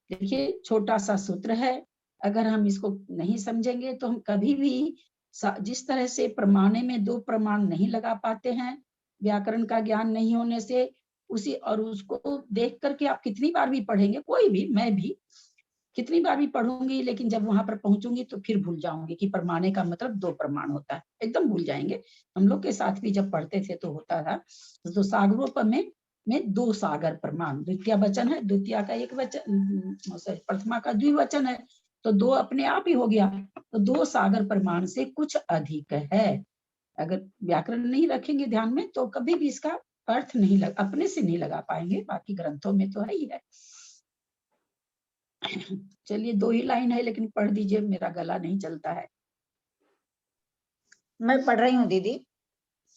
देखिए छोटा सा सूत्र है, अगर हम इसको नहीं समझेंगे तो हम कभी भी जिस तरह से प्रमाणे में दो प्रमाण नहीं लगा पाते हैं, व्याकरण का ज्ञान नहीं होने से, उसी और उसको देख करके आप कितनी बार भी पढ़ेंगे, कोई भी, मैं भी कितनी बार भी पढ़ूंगी, लेकिन जब वहां पर पहुंचूंगी तो फिर भूल जाऊंगी कि प्रमाणे का मतलब दो प्रमाण होता है, एकदम भूल जाएंगे। हम लोग के साथ भी जब पढ़ते थे तो होता था। तो सागरोपमे में दो सागर प्रमाण, द्वितीय वचन है, द्वितीय का एक वचन, प्रथमा का द्विवचन है, तो दो अपने आप ही हो गया। तो दो सागर प्रमाण से कुछ अधिक है। अगर व्याकरण नहीं रखेंगे ध्यान में तो कभी भी इसका अर्थ नहीं अपने से नहीं लगा पाएंगे, बाकी ग्रंथों में तो है ही है। चलिए दो ही लाइन है, लेकिन पढ़ दीजिए, मेरा गला नहीं चलता है। मैं पढ़ रही हूँ दीदी।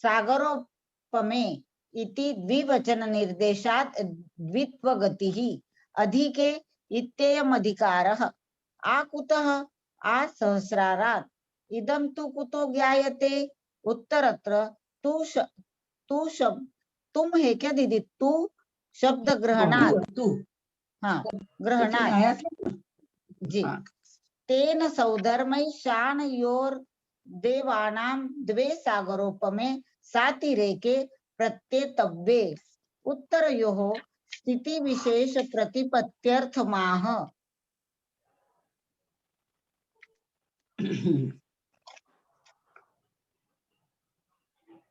सागरोपमे इति द्विवचन निर्देशात् द्वित्व गतिः अधिके इत्ययमधिकारः आकुतः आसहस्रारात् इदं तु कुतो ज्ञायते उत्तरत्र तू शब्द तुम है क्या दीदी? तू शब्द ग्रहणात्, तू हाँ में ग्रहणात् आया था। जी हाँ, तेन सौधर्मैशानयोर् देवानां द्वे सागरोपमे सातिरेके प्रत्येतव्ये उत्तरयोः स्थिति विशेष प्रतिपत्त्यर्थमाह।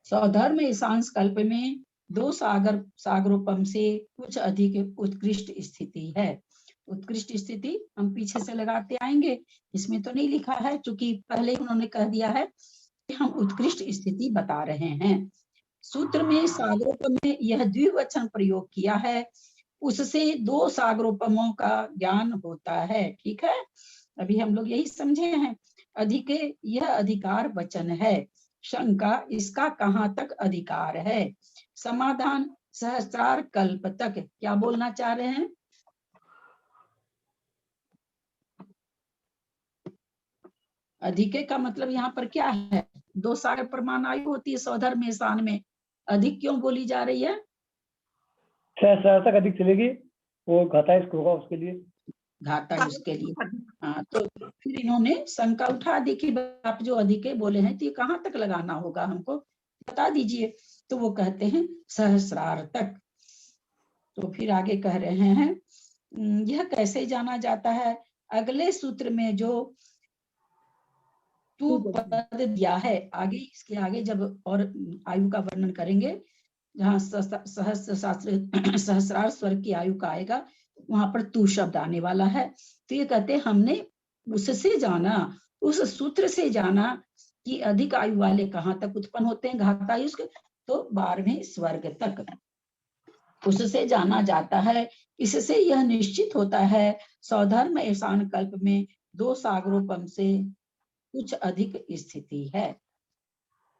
सौधर्म ईशांश कल्प में 2 सागरोपम से कुछ अधिक उत्कृष्ट स्थिति है। उत्कृष्ट स्थिति हम पीछे से लगाते आएंगे, इसमें तो नहीं लिखा है, क्योंकि पहले उन्होंने कह दिया है कि हम उत्कृष्ट स्थिति बता रहे हैं। सूत्र में सागरोपम में यह द्विवचन प्रयोग किया है, उससे 2 सागरोपमों का ज्ञान होता है। ठीक है, अभी हम लोग यही समझे हैं। अधिके यह अधिकार वचन है। शंका इसका कहाँ तक अधिकार है। समाधान सहस्रार कल्प तक। क्या बोलना चाह रहे हैं? अधिके का मतलब यहाँ पर क्या है? 2 सागर प्रमाण आयु होती है सौधर्म ईशान में, अधिक क्यों बोली जा रही है? 6 तक अधिक चलेगी, वो घातांश होगा उसके लिए, घाता उसके लिए। हाँ, तो फिर इन्होंने शंका उठा दी कि आप जो अधिके बोले हैं तो ये कहाँ तक लगाना होगा, हमको बता दीजिए। तो वो कहते हैं सहस्रार तक। तो फिर आगे कह रहे हैं यह कैसे जाना जाता है? अगले सूत्र में जो तू पद दिया है, आगे इसके आगे जब और आयु का वर्णन करेंगे, जहाँ सहस्रार स्वर की आयु का आएगा, वहां पर तू शब्द आने वाला है। तो ये कहते हैं हमने उससे जाना, उस सूत्र से जाना कि अधिक आयु वाले कहाँ तक उत्पन्न होते हैं, घातायु के, तो 12वें स्वर्ग तक उससे जाना जाता है। इससे यह निश्चित होता है सौधर्म ईशान कल्प में 2 सागरोपम से कुछ अधिक स्थिति है।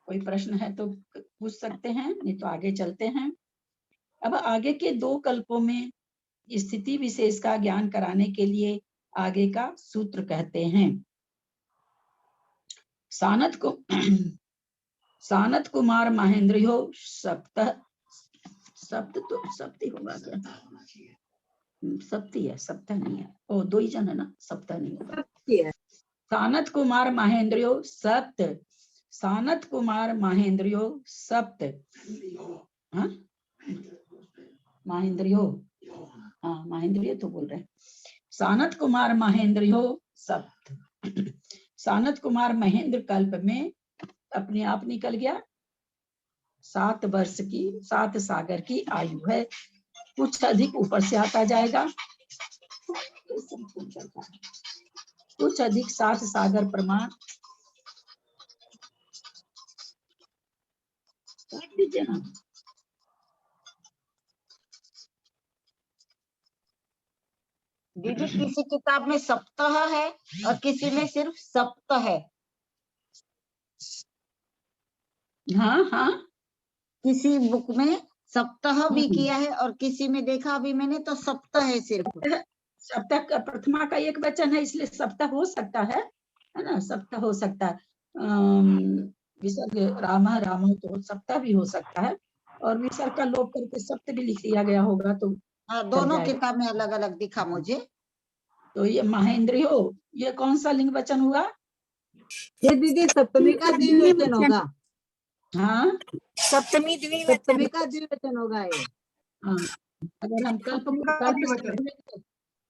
कोई प्रश्न है तो पूछ सकते हैं, नहीं तो आगे चलते हैं। अब आगे के 2 कल्पों में स्थिति विशेष का ज्ञान कराने के लिए आगे का सूत्र कहते हैं। सानत कुमार महेंद्रियो सप्ती होगा क्या? सप्ती है, सप्ता नहीं है। ओ 2 ही जन है ना, सप्ता नहीं होगा। सानत कुमार महेंद्रियो सप्त, सानत कुमार महेंद्रियो सप्त, हाँ महेंद्रियो, हाँ महेंद्रियो तो बोल रहे हैं। सानत कुमार महेंद्रियो सप्त। सानत कुमार महेंद्र कल्प में अपने आप निकल गया। 7 वर्ष की, 7 सागर की आयु है। कुछ अधिक ऊपर से आता जाएगा, कुछ अधिक 7 सागर प्रमाण। दीदी किसी किताब में सप्ताह है और किसी में सिर्फ सप्त है। हाँ हाँ, किसी बुक में सप्ताह भी किया है और किसी में देखा अभी मैंने तो सप्ताह है सिर्फ। सप्ताह का प्रथमा का एक वचन है, इसलिए सप्ताह हो सकता है ना, सप्ताह हो सकता है। विसर्ग राम राम तो सप्ताह भी हो सकता है, और विसर्ग का लोप करके सप्त भी लिख दिया गया होगा तो हाँ, दोनों किताब में अलग अलग दिखा मुझे। तो ये महेंद्र हो, ये कौन सा लिंग वचन हुआ? ये दीदी सप्तमी का द्विवचन होगा। हाँ सप्तमी का द्विवचन होगा ये। हाँ, अगर हम कल्प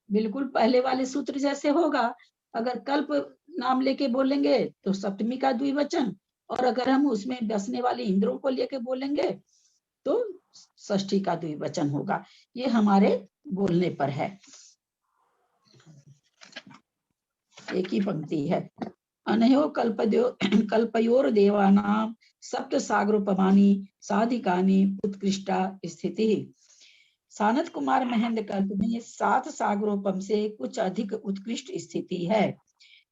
बिल्कुल पहले वाले सूत्र जैसे होगा। अगर कल्प नाम लेके बोलेंगे तो सप्तमी का द्विवचन, और अगर हम उसमें बसने वाले इंद्रों को लेके बोलेंगे तो षष्ठी का द्विवचन होगा। ये हमारे बोलने पर है, एक ही पंक्ति है। अनयो कल्पयोर देवानाम सप्त सागरोपमानी साधिकानी उत्कृष्टा स्थिति। सानत कुमार महेंद्र कल्प में 7 सागरोपम से कुछ अधिक उत्कृष्ट स्थिति है।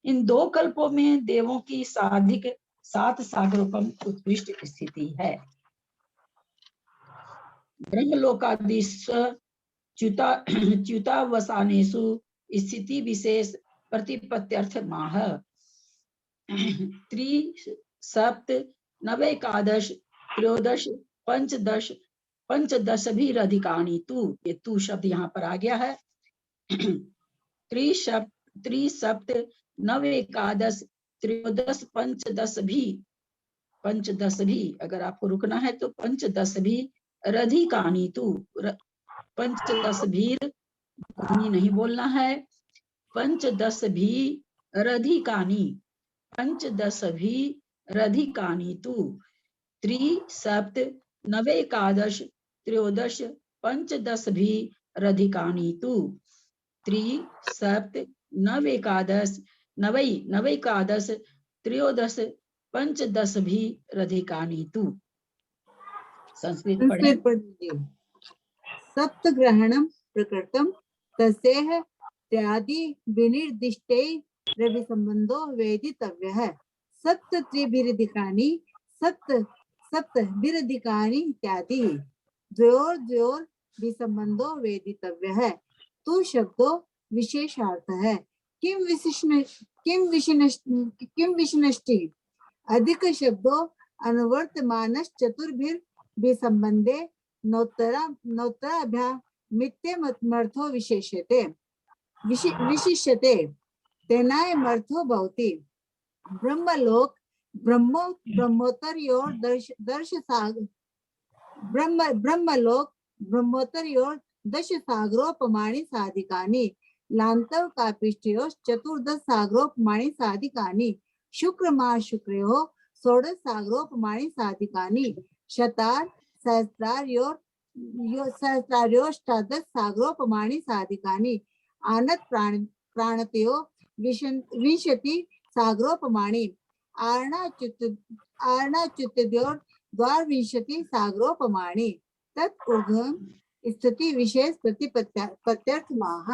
इन 2 कल्पों में देवों की साधिक 7 सागरोपम उत्कृष्ट स्थिति है। ब्रह्मलोकादिश च्युतावसानेषु स्थिति विशेष प्रतिपत्त्यर्थ माह। 3 7 9 11 13 15 पंचदशभिरधिकानि तू, ये तू शब्द यहाँ पर आ गया है। 3 7 9 11 13 पंचदश भी, अगर आपको रुकना है तो पंचदश भी रधिकानि तू, पंचदश भीर नहीं बोलना है, पंचदश भी रधिकानि, पंचदशभिरधिकानि तु त्रि सप्त नवेकादश त्रयोदश पंचदशभिरधिकानि तु त्रि सप्त नवेकादश नवैकादश त्रयोदश पंचदशभिरधिकानि तु। संस्कृत पढ़े। संस्कृत पढ़िए। सप्तग्रहणं प्रकृतं तस्यैः त्यादि विनिर्दिष्टे रवि संबंधो वेदितव्यः। सप्त त्रिभिरधिकानि सप्त सप्त विरधिकानि इत्यादि द्वयोर्द्वयोर् विसंबंधो वेदितव्यः। तु शब्दो विशेषार्थ है। किम विशिष्टि अधिक शब्दो अनुवर्तमानश् चतुर्भिर विसंबंधे नोत्तराभ्यां मिथ्यमर्थो विशिष्यते तेनायमर्थो भवति। ब्रह्मलोक ब्रह्मोत्तरयोर दश सागरोपमाणि साधिकानि लांतव कापिष्टयोश् चतुर्दश सागरोपमाणि साधिकानि शुक्रयोः षोडश सागरोपमाणि साधिकानि शतार सहस्रार्योष्टादश सागरोपमाणि साधिकानि आनत प्राणतयो विंशति सागरोपमाणि आर्णाच्युतयोर द्वाविंशति सागरोपमाणि तत्ऊर्ध्वं स्थिति विशेष प्रत्यर्थमाह।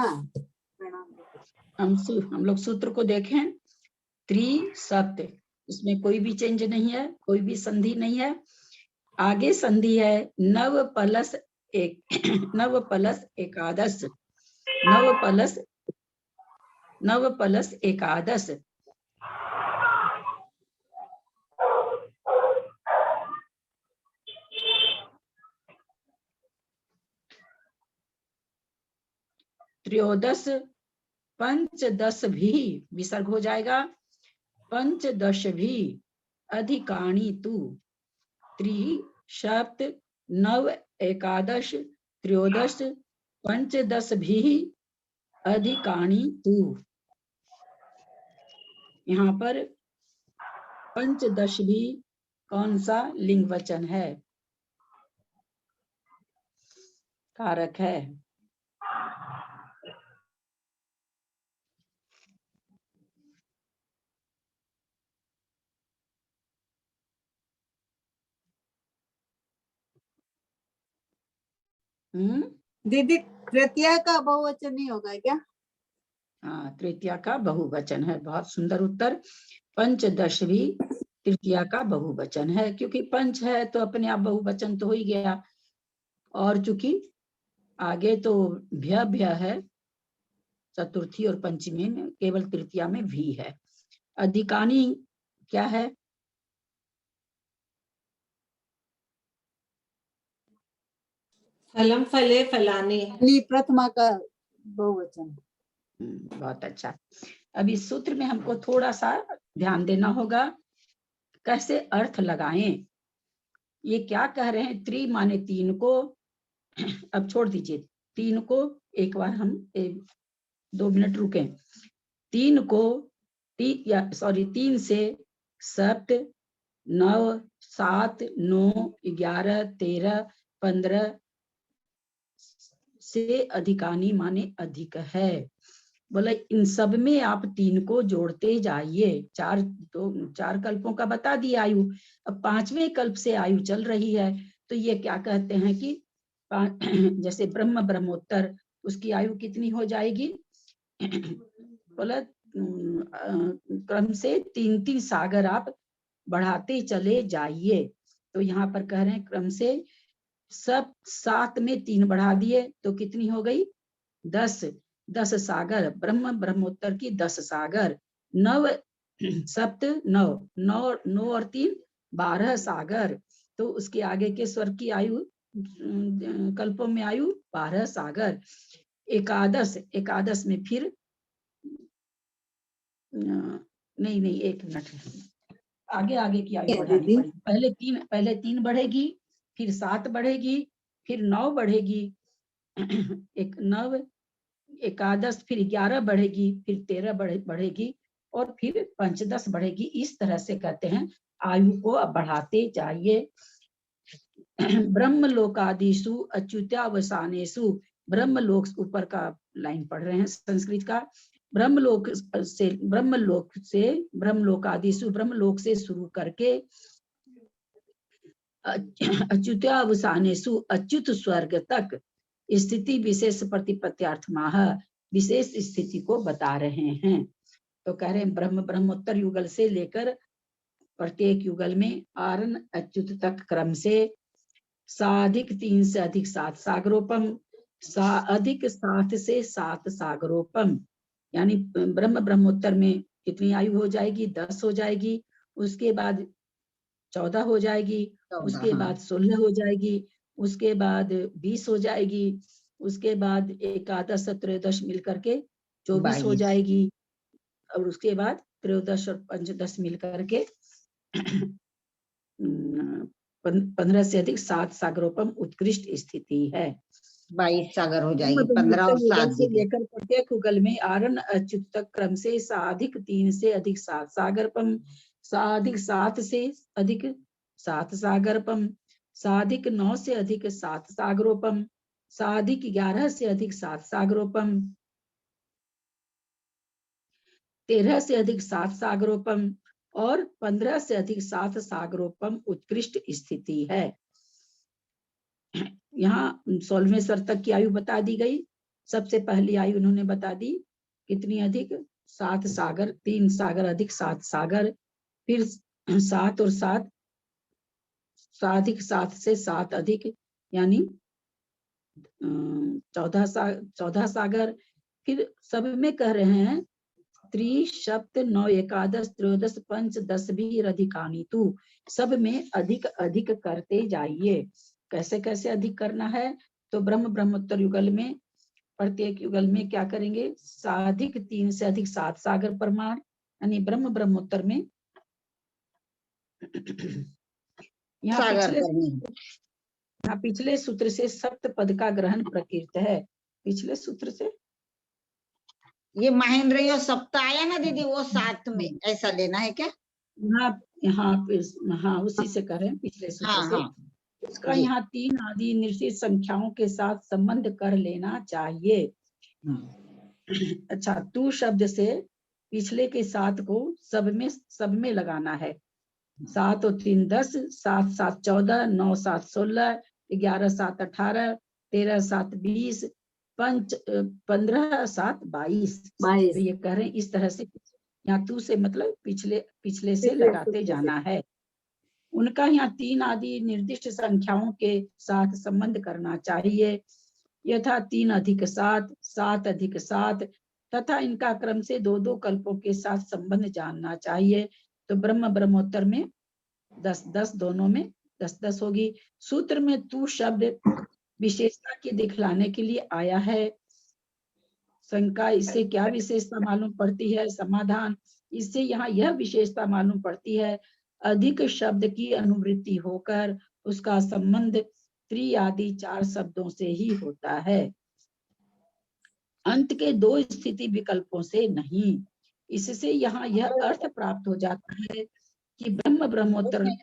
हम लोग सूत्र को देखें। त्रि सप्त, इसमें कोई भी चेंज नहीं है, कोई भी संधि नहीं है। आगे संधि है नव प्लस एकादश। नव प्लस एकादश त्रयोदश पंचदश भी विसर्ग हो जाएगा। पंचदश भी अधिकानि तु त्रि सप्त नव एकादश त्रयोदश पंचदश भी अधिकानि तु। यहाँ पर पंचदश भी कौन सा लिंग वचन है, कारक है। दीदी तृतीया का बहुवचन नहीं होगा क्या? हाँ, तृतीया का बहुवचन है। बहुत सुंदर उत्तर। पंचदश भी तृतीया का बहुवचन है, क्योंकि पंच है तो अपने आप बहुवचन तो हो ही गया। और चूंकि आगे तो भ्य है चतुर्थी और पंचमी में, केवल तृतीया में भी है। अधिकानी क्या है? फलम फले फलानी। प्रथमा का बहुवचन। बहुत अच्छा। अब इस सूत्र में हमको थोड़ा सा ध्यान देना होगा, कैसे अर्थ लगाएं। ये क्या कह रहे हैं? त्रि माने तीन को, अब छोड़ दीजिए तीन को, एक बार हम 2 मिनट रुकें। तीन को तीन से सप्त, 9, 7, 9, 11, 13, 15 से अधिकानी माने अधिक है। बोला इन सब में आप तीन को जोड़ते जाइए। चार कल्पों का बता दिया आयु, अब 5वें कल्प से आयु चल रही है। तो ये क्या कहते हैं कि जैसे ब्रह्मोत्तर, उसकी आयु कितनी हो जाएगी? बोला क्रम से 3-3 सागर आप बढ़ाते चले जाइए। तो यहाँ पर कह रहे हैं क्रम से सब 7 में 3 बढ़ा दिए तो कितनी हो गई? 10 सागर। ब्रह्मोत्तर की 10 सागर। 9 सप्त 9 और 3 12 सागर। तो उसके आगे के स्वर की आयु, कल्पों में आयु 12 सागर। एकादश में फिर नहीं 1 मिनट, आगे की आयु बढ़ानी पड़ी। पहले 3 बढ़ेगी, फिर 7 बढ़ेगी, फिर 9 बढ़ेगी, 9 एकादश, फिर 11 बढ़ेगी, फिर 13 बढ़ेगी और फिर पंचदश बढ़ेगी। इस तरह से कहते हैं आयु को अब बढ़ाते जाइए। ब्रह्म लोकादिषु अच्युतावसानेषु, ब्रह्म लोक, ऊपर का लाइन पढ़ रहे हैं संस्कृत का, ब्रह्मलोक से ब्रह्मलोकादिषु, ब्रह्मलोक से शुरू करके अच्युतावसानेषु, अच्युत स्वर्ग तक स्थिति विशेष प्रतिपत्यार्थमाह, विशेष स्थिति को बता रहे हैं। तो कह रहे हैं ब्रह्मोत्तर युगल से लेकर प्रत्येक युगल में आरन अच्युत तक क्रम से साधिक 3 से अधिक 7 सागरोपम, अधिक 7 से 7 सागरोपम, यानी ब्रह्मोत्तर में कितनी आयु हो जाएगी? 10 हो जाएगी, उसके बाद 14 हो जाएगी, उसके बाद 16 हो जाएगी, उसके बाद 20 हो जाएगी, उसके बाद एकादश त्रयोदश मिलकर के 24 हो जाएगी, और उसके बाद त्रयोदश और पंचदश मिलकर के 15 से अधिक 7 सागरोपम उत्कृष्ट स्थिति है। 22 सागर हो जाएगी, 15 और 7 से लेकर प्रत्येक युगल में आरन अच्युत तक क्रम से साधिक 3 से अधिक 7 सागरपम, साधिक 7 से अधिक 7 सागरपम, साधिक 9 से अधिक 7 सागरोपम, साधिक 11 से अधिक 7 सागरोपम, 13 से अधिक 7 सागरोपम और 15 से अधिक 7 सागरोपम उत्कृष्ट स्थिति है। यहाँ 16वें स्वर तक की आयु बता दी गई। सबसे पहली आयु उन्होंने बता दी कितनी अधिक? 7 सागर, 3 सागर अधिक 7 सागर, फिर 7 और 7, साधिक 7 से 7 अधिक, यानी 14 सागर। फिर सब में कह रहे हैं त्रि सप्त 9 एकादश त्रयोदश पंच 10 भी अधिकानी तू, सब में अधिक अधिक करते जाइए। कैसे कैसे अधिक करना है? तो ब्रह्मोत्तर युगल में प्रत्येक युगल में क्या करेंगे? साधिक 3 से अधिक 7 सागर प्रमाण, यानी ब्रह्मोत्तर में यहाँ पिछले सूत्र से सप्त पद का ग्रहण प्रकृत है। पिछले सूत्र से ये महेंद्र सप्ताह आया ना दीदी, वो 7 में ऐसा लेना है क्या? हाँ उसी से करें पिछले सूत्र से। उसका यहाँ 3 आदि निश्चित संख्याओं के साथ संबंध कर लेना चाहिए। अच्छा, तू शब्द से पिछले के 7 को सब में लगाना है। 7 और 3 10, 7 7 14, 9 7 16, 11 7 18, 13 7 20, 15 7 22। तो ये कह रहे हैं इस तरह से यहाँ तू से मतलब पिछले से लगाते जाना है। उनका यहाँ 3 आदि निर्दिष्ट संख्याओं के साथ संबंध करना चाहिए, यथा 3 अधिक 7, 7 अधिक 7, तथा इनका क्रम से 2-2 कल्पों के साथ संबंध जानना चाहिए। तो ब्रह्मोत्तर में 10-10, दोनों में 10-10 होगी। सूत्र में तू शब्द विशेषता के दिखलाने के लिए आया है। शंका, इससे क्या विशेषता मालूम पड़ती है? समाधान, इससे यहाँ यह विशेषता मालूम पड़ती है अधिक शब्द की अनुवृत्ति होकर उसका संबंध त्रि आदि 4 शब्दों से ही होता है, अंत के 2 स्थिति विकल्पों से नहीं। इससे यहाँ यह अर्थ प्राप्त हो जाता है कि ब्रह्मोत्तर में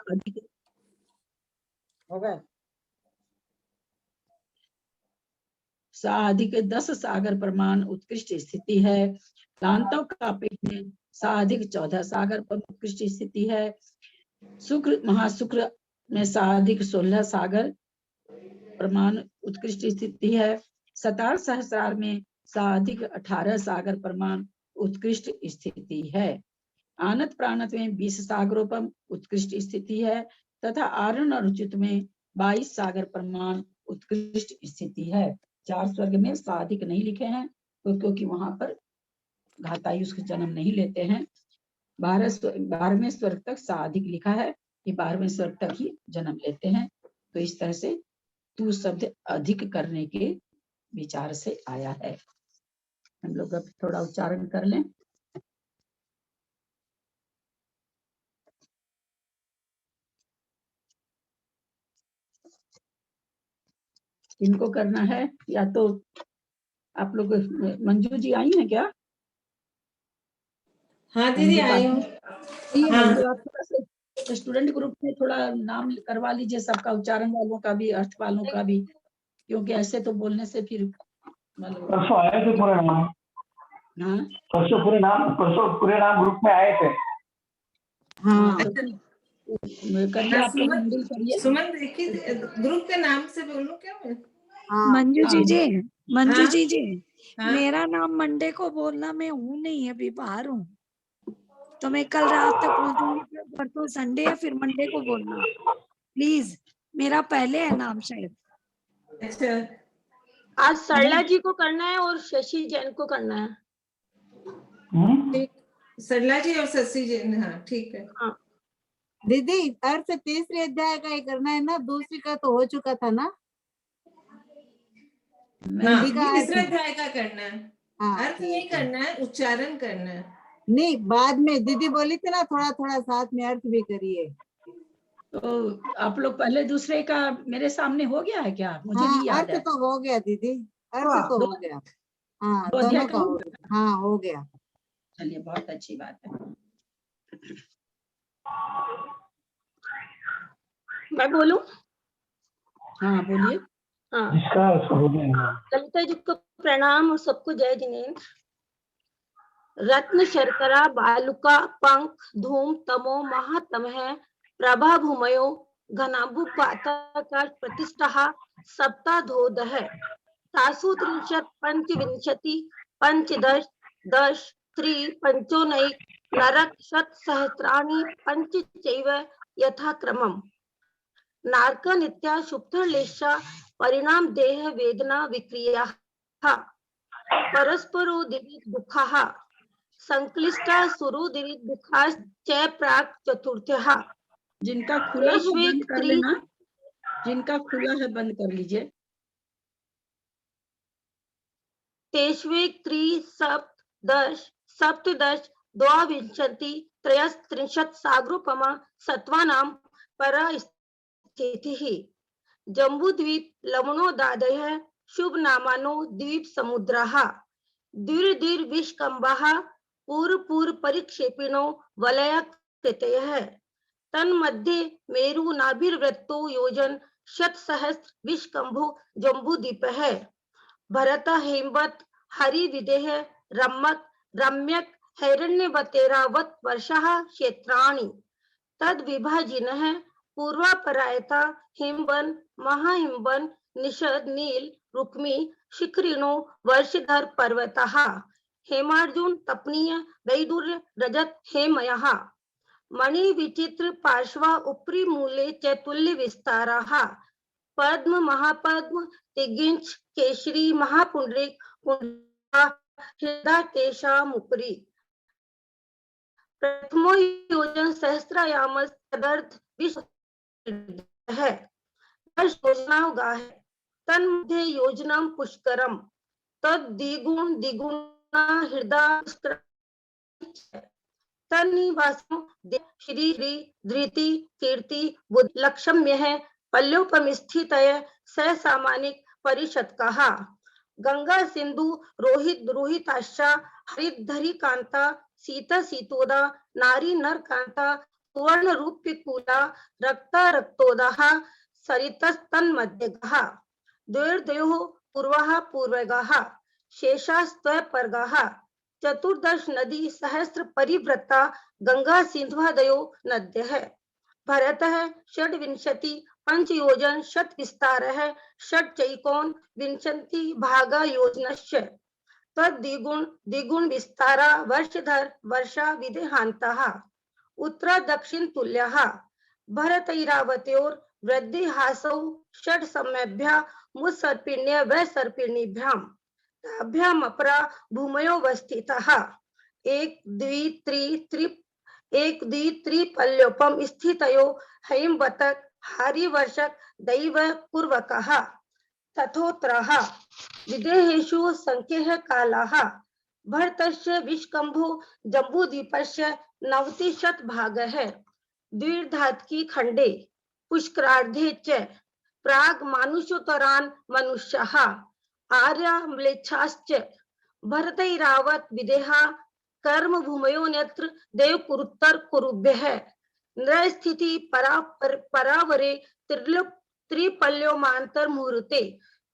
अधिक अधिक 10 सागर प्रमाण उत्कृष्ट स्थिति है। दांतों का पेट में साधिक 14 सागर पर उत्कृष्ट स्थिति है। शुक्र महाशुक्र में साधिक 16 सागर प्रमाण उत्कृष्ट स्थिति है। सतार सहस्रार में साधिक 18 सागर प्रमाण उत्कृष्ट स्थिति है। आनत प्राणत में 20 सागरोपम उत्कृष्ट स्थिति है तथा आरण और उचित में 22 सागर प्रमाण उत्कृष्ट स्थिति है। 4 स्वर्ग में साधिक नहीं लिखे हैं क्योंकि वहां पर घातायुष के जन्म नहीं लेते हैं। 12वें स्वर्ग तक साधिक लिखा है कि 12वें स्वर्ग तक ही जन्म लेते हैं। तो इस तरह से तू शब्द अधिक करने के विचार से आया है। हम लोग अब थोड़ा उच्चारण कर लें। इनको करना है या तो आप लोग, मंजू जी आई हैं क्या? हाँ दीदी आई हूँ। हाँ तो आप थोड़ा सा स्टूडेंट ग्रुप में थोड़ा नाम करवा लीजिए, सबका, उच्चारण वालों का भी, अर्थ वालों का भी, क्योंकि ऐसे तो बोलने से फिर मतलब परसों आए थे पूरे नाम, हाँ परसों पूरे नाम ग्रुप में आए थे। हाँ तो फिर करिए, हाँ, आप लोग हैंडल करिए। सुमन देखिए ग्रुप के नाम से बोलूं क्या मैं? हाँ मंजू हाँ मंजू हाँ? जी हाँ? मेरा नाम मंडे को बोलना, मैं हूँ नहीं, अभी बाहर हूँ, तो मैं कल रात तक पहुंचूंगी, फिर परसों संडे है, फिर मंडे को बोलना प्लीज। मेरा पहले है नाम शायद। अच्छा आज सरला जी को करना है और शशि जैन को करना है। ठीक, सरला जी और शशि जी, हाँ ठीक है। हाँ दीदी अर्थ तीसरे अध्याय का ही करना है ना, दूसरी का तो हो चुका था ना। हाँ हिंदी का तीसरे अर्थ। अध्याय का करना है, हाँ अर्थ नहीं ठीक है। करना है, उच्चारण करना है। नहीं, बाद में दीदी बोली थी ना, थोड़ा थोड़ा साथ में अर्थ भी करिए। तो आप लोग पहले दूसरे का मेरे सामने हो गया है क्या? मुझे नहीं हाँ याद अर्थ है। तो हो गया दीदी, अर्थ तो दो हो गया। हाँ दो अध्याय दोनों का का हो हो गया। गया। हाँ हो गया। चलिए, बहुत अच्छी बात है। मैं बोलूं? हाँ बोलिए। हाँ, जिसका उसका हो गया। ललिता जी को प्रणाम और सबको जय जिनेन्द्र। रत्न शर्करा बालुका पंख धूम तमो महातमः प्रभा भूमयो घनाभु पातक प्रतिष्ठः सप्ताधोदः तासु त्रिंशत् पंचविंशति पंचदश दश त्रि पंचोनैक नरक शत सहस्राणि पंच चैव यथाक्रमम् नारक नित्या शुक्तलेशा परिणाम देह वेदना विक्रियाः परस्परो दिवित दुःखाः संक्लिष्टा सुरुदिवित दुःखाश्च प्राक् चतुर्थ्यः जिनका खुला है तेष्वेक बंद कर त्रि लेना, जिनका खुला है बंद कर लीजिए। तेष्वेक त्रि सप्तदश सप्तदश द्वाविंशति त्रयस्त्रिंशत् सागरोपमा सत्त्वानां परास्थितिः जम्बूद्वीप लवणोदादयः शुभ नामानो द्वीप समुद्राः द्विर्दिर् विष्कम्बाः पूर्व परिक्षेपिणो वलय कृतयः तन्मध्ये मेरु नाभिर्वृत्तो योजन शत सहस्र विष्कम्भो जम्बूद्वीपः भरत हेमवत् हरि विदेह रम्मक रम्यक हैरण्यवतेरावत् वर्षः क्षेत्राणि तद विभाजिनः पूर्वापरायता हिमवन महाहिमवन निषद नील रुक्मी शिखरिणो वर्षधर पर्वतः हेमार्जुन तपनीय वैडूर्य रजत हेमयः मणि विचित्र पार्श्वा उपरि मूले च तुल्य विस्ताराः पद्म महापद्म तिगिंच केशरी महापुंडरीक हृदय केशामुपरि प्रथमो योजन सहस्रायाम तदर्थ विश्व है योजना है तन्मध्ये योजना पुष्करम तद द्विगुण द्विगुणा हृदय तन्निवासो श्री श्री धृति कीर्ति बुद्ध लक्ष्म्य है पल्योपम स्थित स सामानिक परिषद कहा गंगा सिंधु रोहित रोहिताशा हरिधरी कांता सीता सीतोदा नारी नर कांता सुवर्ण रूप्य कूला रक्ता रक्तोदः सरितस्तन्मध्यगः द्वयोर्द्वयोः पूर्वः पूर्वगः शेषास्त्वपर्गः चतुर्दश नदी सहस्र परिवृत्ता गंगा सिंधुदयो नद्यः भरतः षड्विंशति पंच योजन शत विस्तारः षट चैकोन विंशति भागा योजनश्च तद्द्विगुण द्विगुण विस्तारा वर्षधर वर्षा विदेहान्तः उत्तरा दक्षिण तुल्यः भरतैरावत्योर वृद्धि हासौ षड सम्यभ्यः मुत्सर्पिण्य व सर्पिणीभ्यां ताभ्याम अपरा भूमयोवस्थितः एक द्वि त्रि पल्योपम स्थितयो हैमवतक हारिवर्षक दैव पूर्वकः तथोत्रः विदेहेषु संख्यः कालाः भरतस्य विष्कम्भो जम्बूद्वीपस्य 90 भागः द्विर्धात्की खंडे पुष्करार्धे च प्राग मानुषोत्तरान् मनुष्यः आर्या म्लेच्छाश्च भरतैरावत विदेहा कर्म भूमयोन्यत्र देव कुरुत्तर कुरुभ्यः नृस्थिति परावरे त्रिपल्योमांतर मुहूर्ते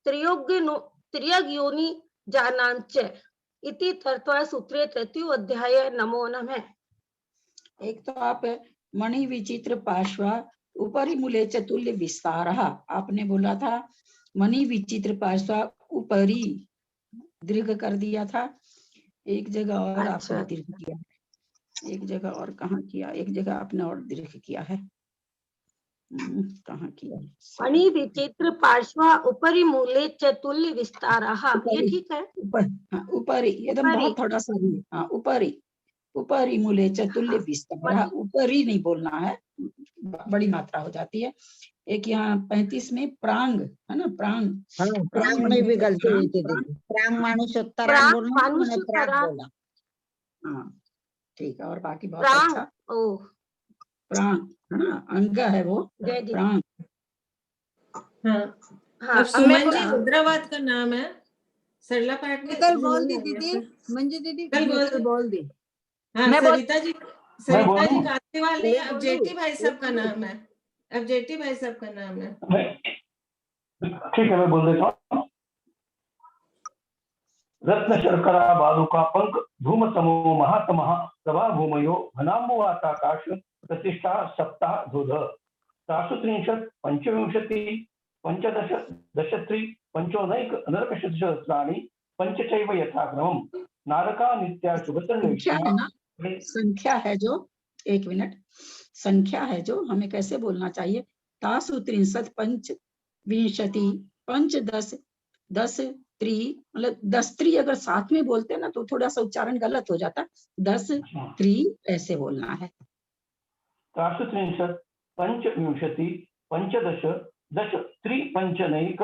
त्रियग्योनि जानांच इति तत्व सूत्रे तृतीय अध्याय नमो नमः। एक तो आप मणि विचित्र पार्श्व ऊपरी मूले चतुल्य विस्तार, आपने बोला था मणि विचित्र पार्श्व ऊपरी दीर्घ कर दिया था, एक जगह और आपने दीर्घ किया, एक जगह और कहाँ किया, एक जगह आपने और दीर्घ किया है, कहाँ किया? मणि विचित्र पार्श्व ऊपरी मूले चतुल्य विस्तार, ये ठीक है। ऊपरी एकदम बहुत थोड़ा सा भी, हाँ ऊपरी मूले चतुल्य विस्तार, ऊपरी नहीं बोलना है, बड़ी मात्रा हो जाती है। एक यहाँ 35 में प्रांग है ना, प्रांग, प्रांग में भी गलती हुई थी, प्रांग मानुषोत्तरांग बोलना, मैंने प्राग बोला। हाँ ठीक है, और बाकी बहुत अच्छा। प्रांग है ना, अंग है वो प्रांग। अब सुमन जी रुद्रवाद का नाम है, सरला पाठ में कल बोल दी दीदी, मंजू दीदी कल बोल दी। हाँ, सरिता जी कांतीवाल नहीं, अब जेटी भाई साहब का नाम है, अब जेटी भाई साहब का नाम है। ठीक है, मैं बोल देता हूँ। रत्न शर्करा बालुका पंक धूम समो महात्मः सभा भूमयो घनाम्बुवाताकाश प्रतिष्ठा सप्ताह धुध सासुत्रिंशत् पंचविंशति पंचदश दशत्री पंचोनैक नरकशतसहस्राणि पंचचैव यथाक्रमम् नारका नित्या शुभतन्वेषणा। संख्या है जो, एक मिनट, संख्या है जो हमें कैसे बोलना चाहिए, तासु त्रिंशत् पंचविंशति पंचदश दस त्री, मतलब 10 त्री अगर साथ में बोलते हैं ना तो थोड़ा सा उच्चारण गलत हो जाता है, 10 त्री ऐसे बोलना है। तासु त्रिंशत् पंचविंशति पंचदश दश त्री पंचनैक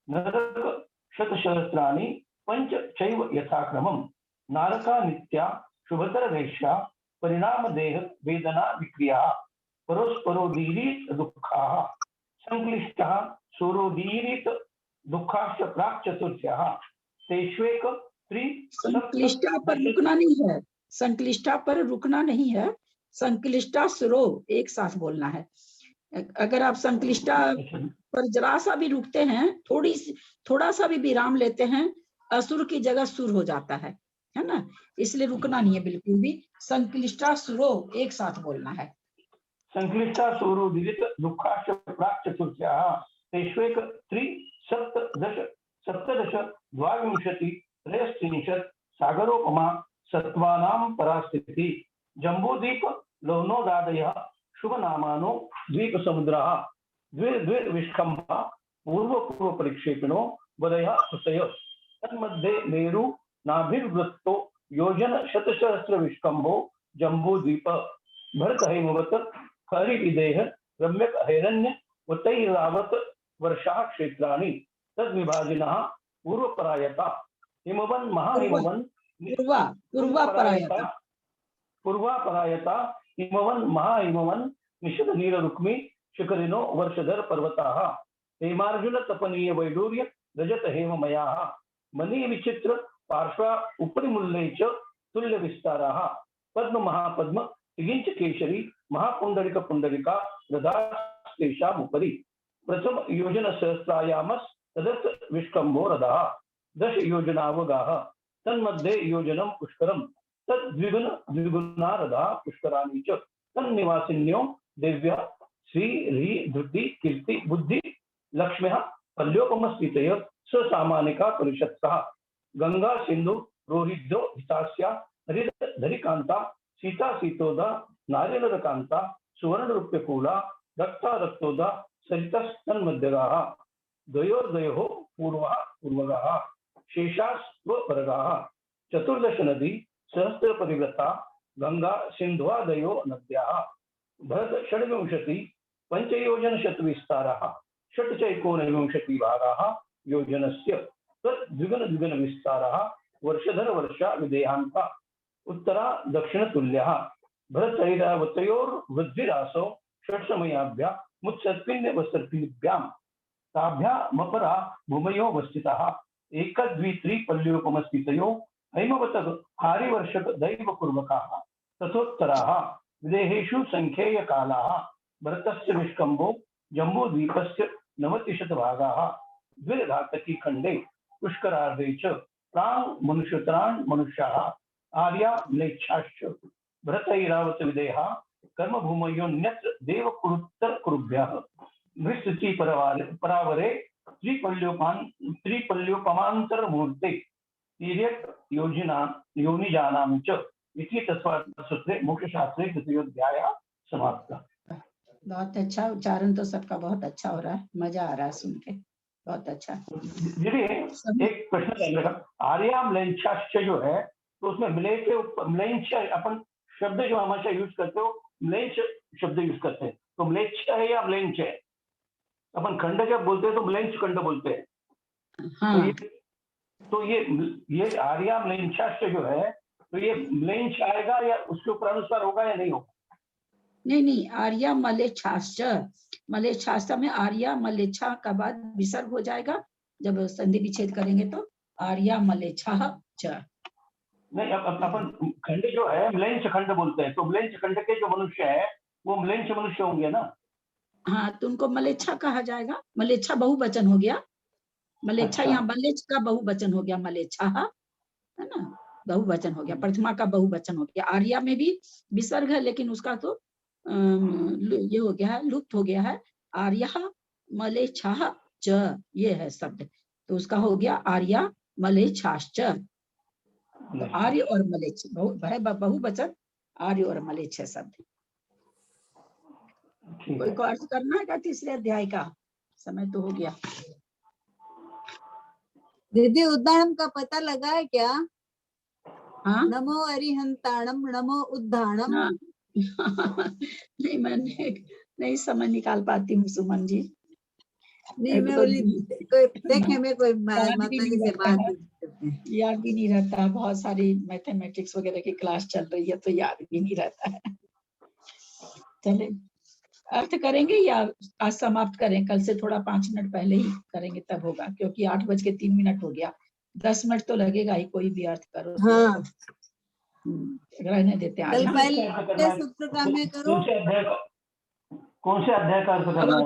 नरक शतसहस्राणि पंचचैव यथाक्रमम् नारका नित्या शुभतर रेष्या परिणाम देह वेदना विक्रिया परोस्परोदीरित दुःखाः संक्लिष्टः सोरोदीरित दुःखाश्च प्राक् चतुर्थ्याः तेष्वेक त्रि। संक्लिष्टा पर रुकना नहीं है, संक्लिष्टा पर रुकना नहीं है, संक्लिष्टा सुरो एक साथ बोलना है। अगर आप संक्लिष्टा पर जरा सा भी रुकते हैं, थोड़ा सा भी विराम लेते हैं, असुर की जगह सुर हो जाता है ना, इसलिए रुकना नहीं है बिल्कुल भी, संक्लिष्टा सुरो एक साथ बोलना है। संक्लिष्टा सुरो दीरित दुःखाश्च प्राक् चतुर्थ्याः तेष्वेक त्रि सप्तदश द्वाविंशति त्रयस्त्रिंशत् सागरोपमा सत्त्वानां परास्थिति जम्बूद्वीप लवणोदादयः शुभनामानो द्वीपसमुद्राः द्विर्विष्कम्भा पूर्व परिक्षेपिणो वदयः सुतयः तन्मध्ये मेरु नाभिर्वृत्तो योजन शतसहस्र विष्कम्भो जम्बूद्वीप भरत हेमवत हरिदेह रम्यक हैरण्य वतैरावत वर्षा क्षेत्राणि तद्विभाजिनः पूर्वपरायता हिमवन महाहिमवन पूर्वापरायता हिमवन महाहिमवन निषद नीर रुक्मी शिखरिनो वर्षधर पर्वताः हेमार्जुन तपनीय वैडूर्य रजत हेममयाः मणि विचित्र पार्श्व उपरिमूल्ये च तुल्य विस्ताराः पद्म महापद्म तिगिंच केशरी महापुंडरिक पुंडरिका रदास्तेषाम् उपरि प्रथम योजन सहस्रायामस् तदर्थ विष्कम्भो रदाः 10 योजनावगाः तन्मध्ये योजनं पुष्करं तद्विगुण द्विगुणा रदाः पुष्कराणि च तन्निवासिन्यो देव्या श्री ह्री धृति कीर्ति बुद्धि लक्ष्म्यः पल्योपमस्थितय ससामानिका परिषत्सः गंगा सिंधु रोहितो हितास्या हरिधरिकांता सीता सीतोदा नारियलकांता सुवर्ण रूप्यकूला रक्ता रक्तोदा सरितस्तन्मध्यगाः द्वयोर्द्वयोः पूर्वः पूर्वगाः शेषास्वपरगाः चतुर्दश नदी सहस्र परिवृता गंगा सिंधुआदयो नद्याः भरत षड्विंशति पंचयोजन शतविस्ताराः षट्चैकोनविंशति भागाः योजनस्य तद्विगुण द्विगुण विस्ताराः वर्षधर वर्षा विदेहान्ता उत्तरा दक्षिण तुल्यः भरतैरावतयोर्वृद्धिरासो षट्समयाभ्या मुत्सर्पिण्य वसर्पिभ्यां ताभ्यामपरा भूमयो वस्थितः एकद्वित्री पल्योपमस्थितयो हैमवतः हारिवर्षक दैवपूर्वकाः तथोत्तराः विदेहेषु संख्येयकालाः भरतस्य निष्कम्भो जम्बूद्वीपस्य 90% द्विघातकी खंडे पुष्करार्धे च प्राङ् मनुष्याः आर्या म्लेच्छाश्च भरतैरावत विदेहा कर्मभूमयोन्यत्र देवकुरुत्तरकुरुभ्यः विस्तृति परावरे त्रिपल्योपमांतर मुहूर्ते तिर्यक् योनिजानां च इति तत्त्वसूत्रे मोक्षशास्त्रे द्वितीयोऽध्यायः समाप्तः। बहुत अच्छा उच्चारण तो सबका बहुत अच्छा हो रहा है, मजा आ रहा है सुन के, बहुत अच्छा। दीदी एक प्रश्न रहेगा, आर्या म्लेच्छाश्च जो है तो उसमें म्ले के म्लेच्छ अपन शब्द जो हमेशा यूज करते हो म्लेच्छ शब्द यूज करते हैं, तो म्लेच्छ है या म्लेच्छ है? अपन खंड जब बोलते हैं तो म्लेच्छ खंड बोलते हैं। हाँ। तो ये आर्या म्लेच्छाश्च जो है तो ये म्लेच्छ आएगा या उसके ऊपर अनुस्वार होगा या नहीं होगा? नहीं, आर्या मलेच्छाश्च, मलेच्छाश्च में आर्या मलेच्छा का बाद विसर्ग हो जाएगा, जब संधि विच्छेद करेंगे तो आर्या मलेच्छा च। नहीं, अब अपन खंड जो है म्लेच्छ खंड बोलते हैं, तो म्लेच्छ खंड के जो मनुष्य है वो म्लेच्छ मनुष्य होंगे ना? हाँ, तो उनको मलेच्छा कहा जाएगा। मलेच्छा बहुवचन हो गया, मलेच्छा यहाँ मलेच्छ का बहुवचन हो गया, मलेच्छा है ना, बहुवचन हो गया, प्रथमा का बहुवचन हो गया। आर्या में भी विसर्ग है लेकिन उसका तो ये हो गया है, लुप्त हो गया है। आर्या मलेच्छा च ये है शब्द, तो उसका हो गया आर्या मलेच्छाश्च। तो आर्य और मलेच्छ बहुवचन, आर्य और मलेच्छ है शब्द। कोई को अर्थ करना है क्या तीसरे अध्याय का? समय तो हो गया। दीदी उद्दानम का पता लगा है क्या? हाँ? नमो अरिहंताणम नमो उद्दानम। हाँ। नहीं, मैं नहीं समय निकाल पाती हूँ सुमन जी। नहीं, मैं बोली कोई देखे में कोई याद माता भी जी नहीं से रहता बात है, करते हैं। याद भी नहीं रहता है, बहुत सारी मैथमेटिक्स वगैरह की क्लास चल रही है तो याद भी नहीं रहता है। चले अर्थ करेंगे या आज समाप्त करें? कल से थोड़ा 5 मिनट पहले ही करेंगे तब होगा, क्योंकि 8:03 हो गया, 10 मिनट तो लगेगा ही कोई भी अर्थ करो। हाँ, रहने देते हैं आज। कल हाँ? पहले सूत्र का मैं करूँ। कौन से अध्याय का अर्थ करना है?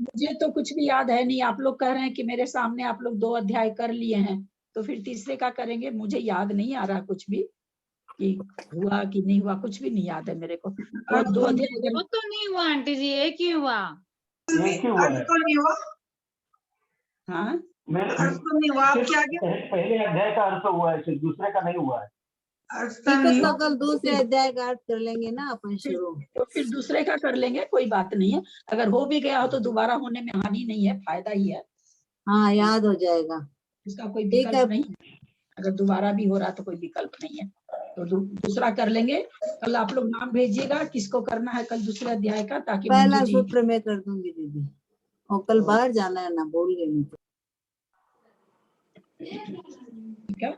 मुझे तो कुछ भी याद है नहीं, आप लोग कह रहे हैं कि मेरे सामने आप लोग 2 अध्याय कर लिए हैं, तो फिर तीसरे का करेंगे। मुझे याद नहीं आ रहा कुछ भी कि हुआ कि नहीं हुआ, कुछ भी नहीं याद है मेरे को। और 2 अध्याय वो तो नहीं हुआ आंटी जी, एक ही हुआ। एक ही हुआ है। तो नहीं हुआ, हाँ, अर्थ तो नहीं हुआ, आप क्या पहले अध्याय का अर्थ हुआ है, सिर्फ दूसरे का नहीं हुआ है। अर्थ ठीक है, नहीं तो हुआ। कल दूसरे अध्याय का अर्थ कर लेंगे ना अपन शुरू। तो फिर दूसरे का कर लेंगे, कोई बात नहीं है। अगर हो भी गया हो तो दोबारा होने में हानि नहीं है, फायदा ही है। हाँ, याद हो जाएगा। इसका कोई ठीक विकल्प है। नहीं है। अगर दोबारा भी हो रहा तो कोई विकल्प नहीं है, तो दूसरा कर लेंगे। कल आप लोग नाम भेजिएगा किसको करना है कल दूसरे अध्याय का, ताकि पहला मंजू जी। सूत्र मैं कर दूंगी दीदी, और कल बाहर जाना है ना, बोल गई मैं। ठीक है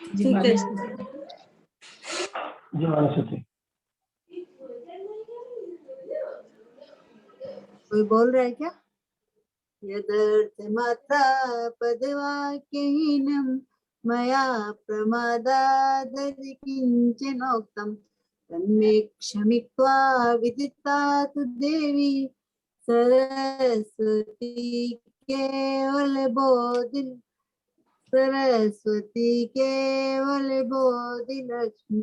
जी, ठीक है। मालिश कीजिए। जी मानसती। कोई बोल रहा है क्या? यदर्थ मात्रा पदवाक्यहीनम् मया प्रमादाद् किञ्चनोक्तम् तन्मे क्षमित्वा विदितातु देवी सरस्वती केवल बोधि लक्ष्मी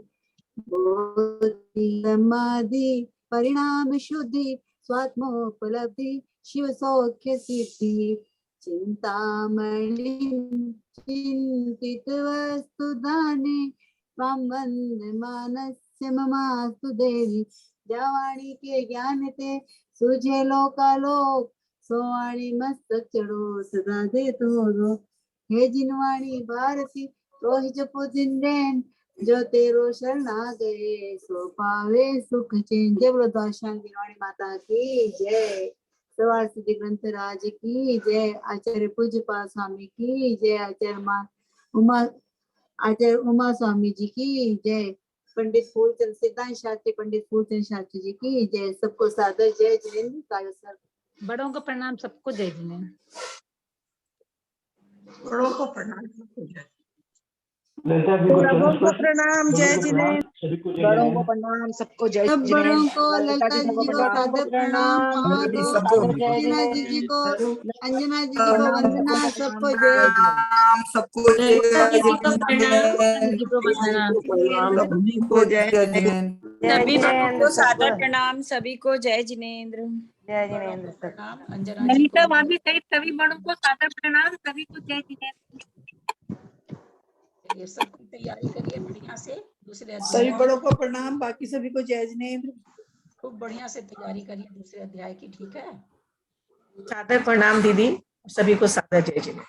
बोधि समाधि परिणाम शुद्धि स्वात्मोपलब्धि शिव सौख्य सिद्धि चिंतामणि चिंतित वस्तु दाने त्वां वंदे मानस्य ममास्तु देवी। जावाणी के ज्ञान ते सुझे लोकालोक सोवाणी मस्तक चढ़ो सदा दे तो हे जिनवाणी भारती रोहि जपो जिंदेन जो तेरो शरण आ गए सो पावे सुख चैन। जय बोलो दाशान जिनवाणी माता की जय। सवार सिद्धि ग्रंथ राज की जय। आचार्य पूज्य पाल स्वामी की जय। आचार्य उमा स्वामी जी की जय। पंडित फूलचंद सिद्धांत शास्त्री पंडित फूलचंद शास्त्री जी की जय। सबको सादर जय जिनेन्द्र कायो सर। बड़ों को प्रणाम, सबको जय जिनेन्द्र। बड़ों को प्रणाम। ललिता जी को चरण सबों को स्पर्श, प्रणाम, दोनों जय को प्रणाम, जिनेन्द्र। सभी को जय बड़ों को जिनेन्द्र। प्रणाम, सबको जय सब बड़ों जिनेन्द्र। को ललिता ललिता जी को जी को प्रणाम, सादर प्रणाम, पाँव अंजलि को सबको जय अंजना जी जिनेन्द्र। को, अंजना जी को प्रणाम, वंदना, सबको सबको प्रणाम, जय जिनेन्द्र। सबको ललिता जय दीदी को प्रणाम, जिनेन्द्र। जी को वंदना। सभी को जय जिनेन्द्र। सभी जिनेन्द्र सादर सबको प्रणाम, सभी को जय जिनेन्द्र। जय जिनेन्द्र सब। प्रणाम अंजना जी को ललिता भाभी सहित सभी बड़ों को सादर प्रणाम, सभी को जय जिनेन्द्र। ये सबकी तैयारी करिए बढ़िया से दूसरे सभी अध्याय बड़ों की। को प्रणाम, बाकी सभी को जय जिनेन्द्र। खूब बढ़िया से तैयारी करिए दूसरे अध्याय की, ठीक है? सादर प्रणाम दीदी, सभी को सादर जय जिनेन्द्र।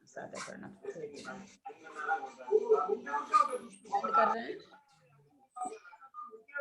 सादर प्रणाम। बंद कर रहे हैं।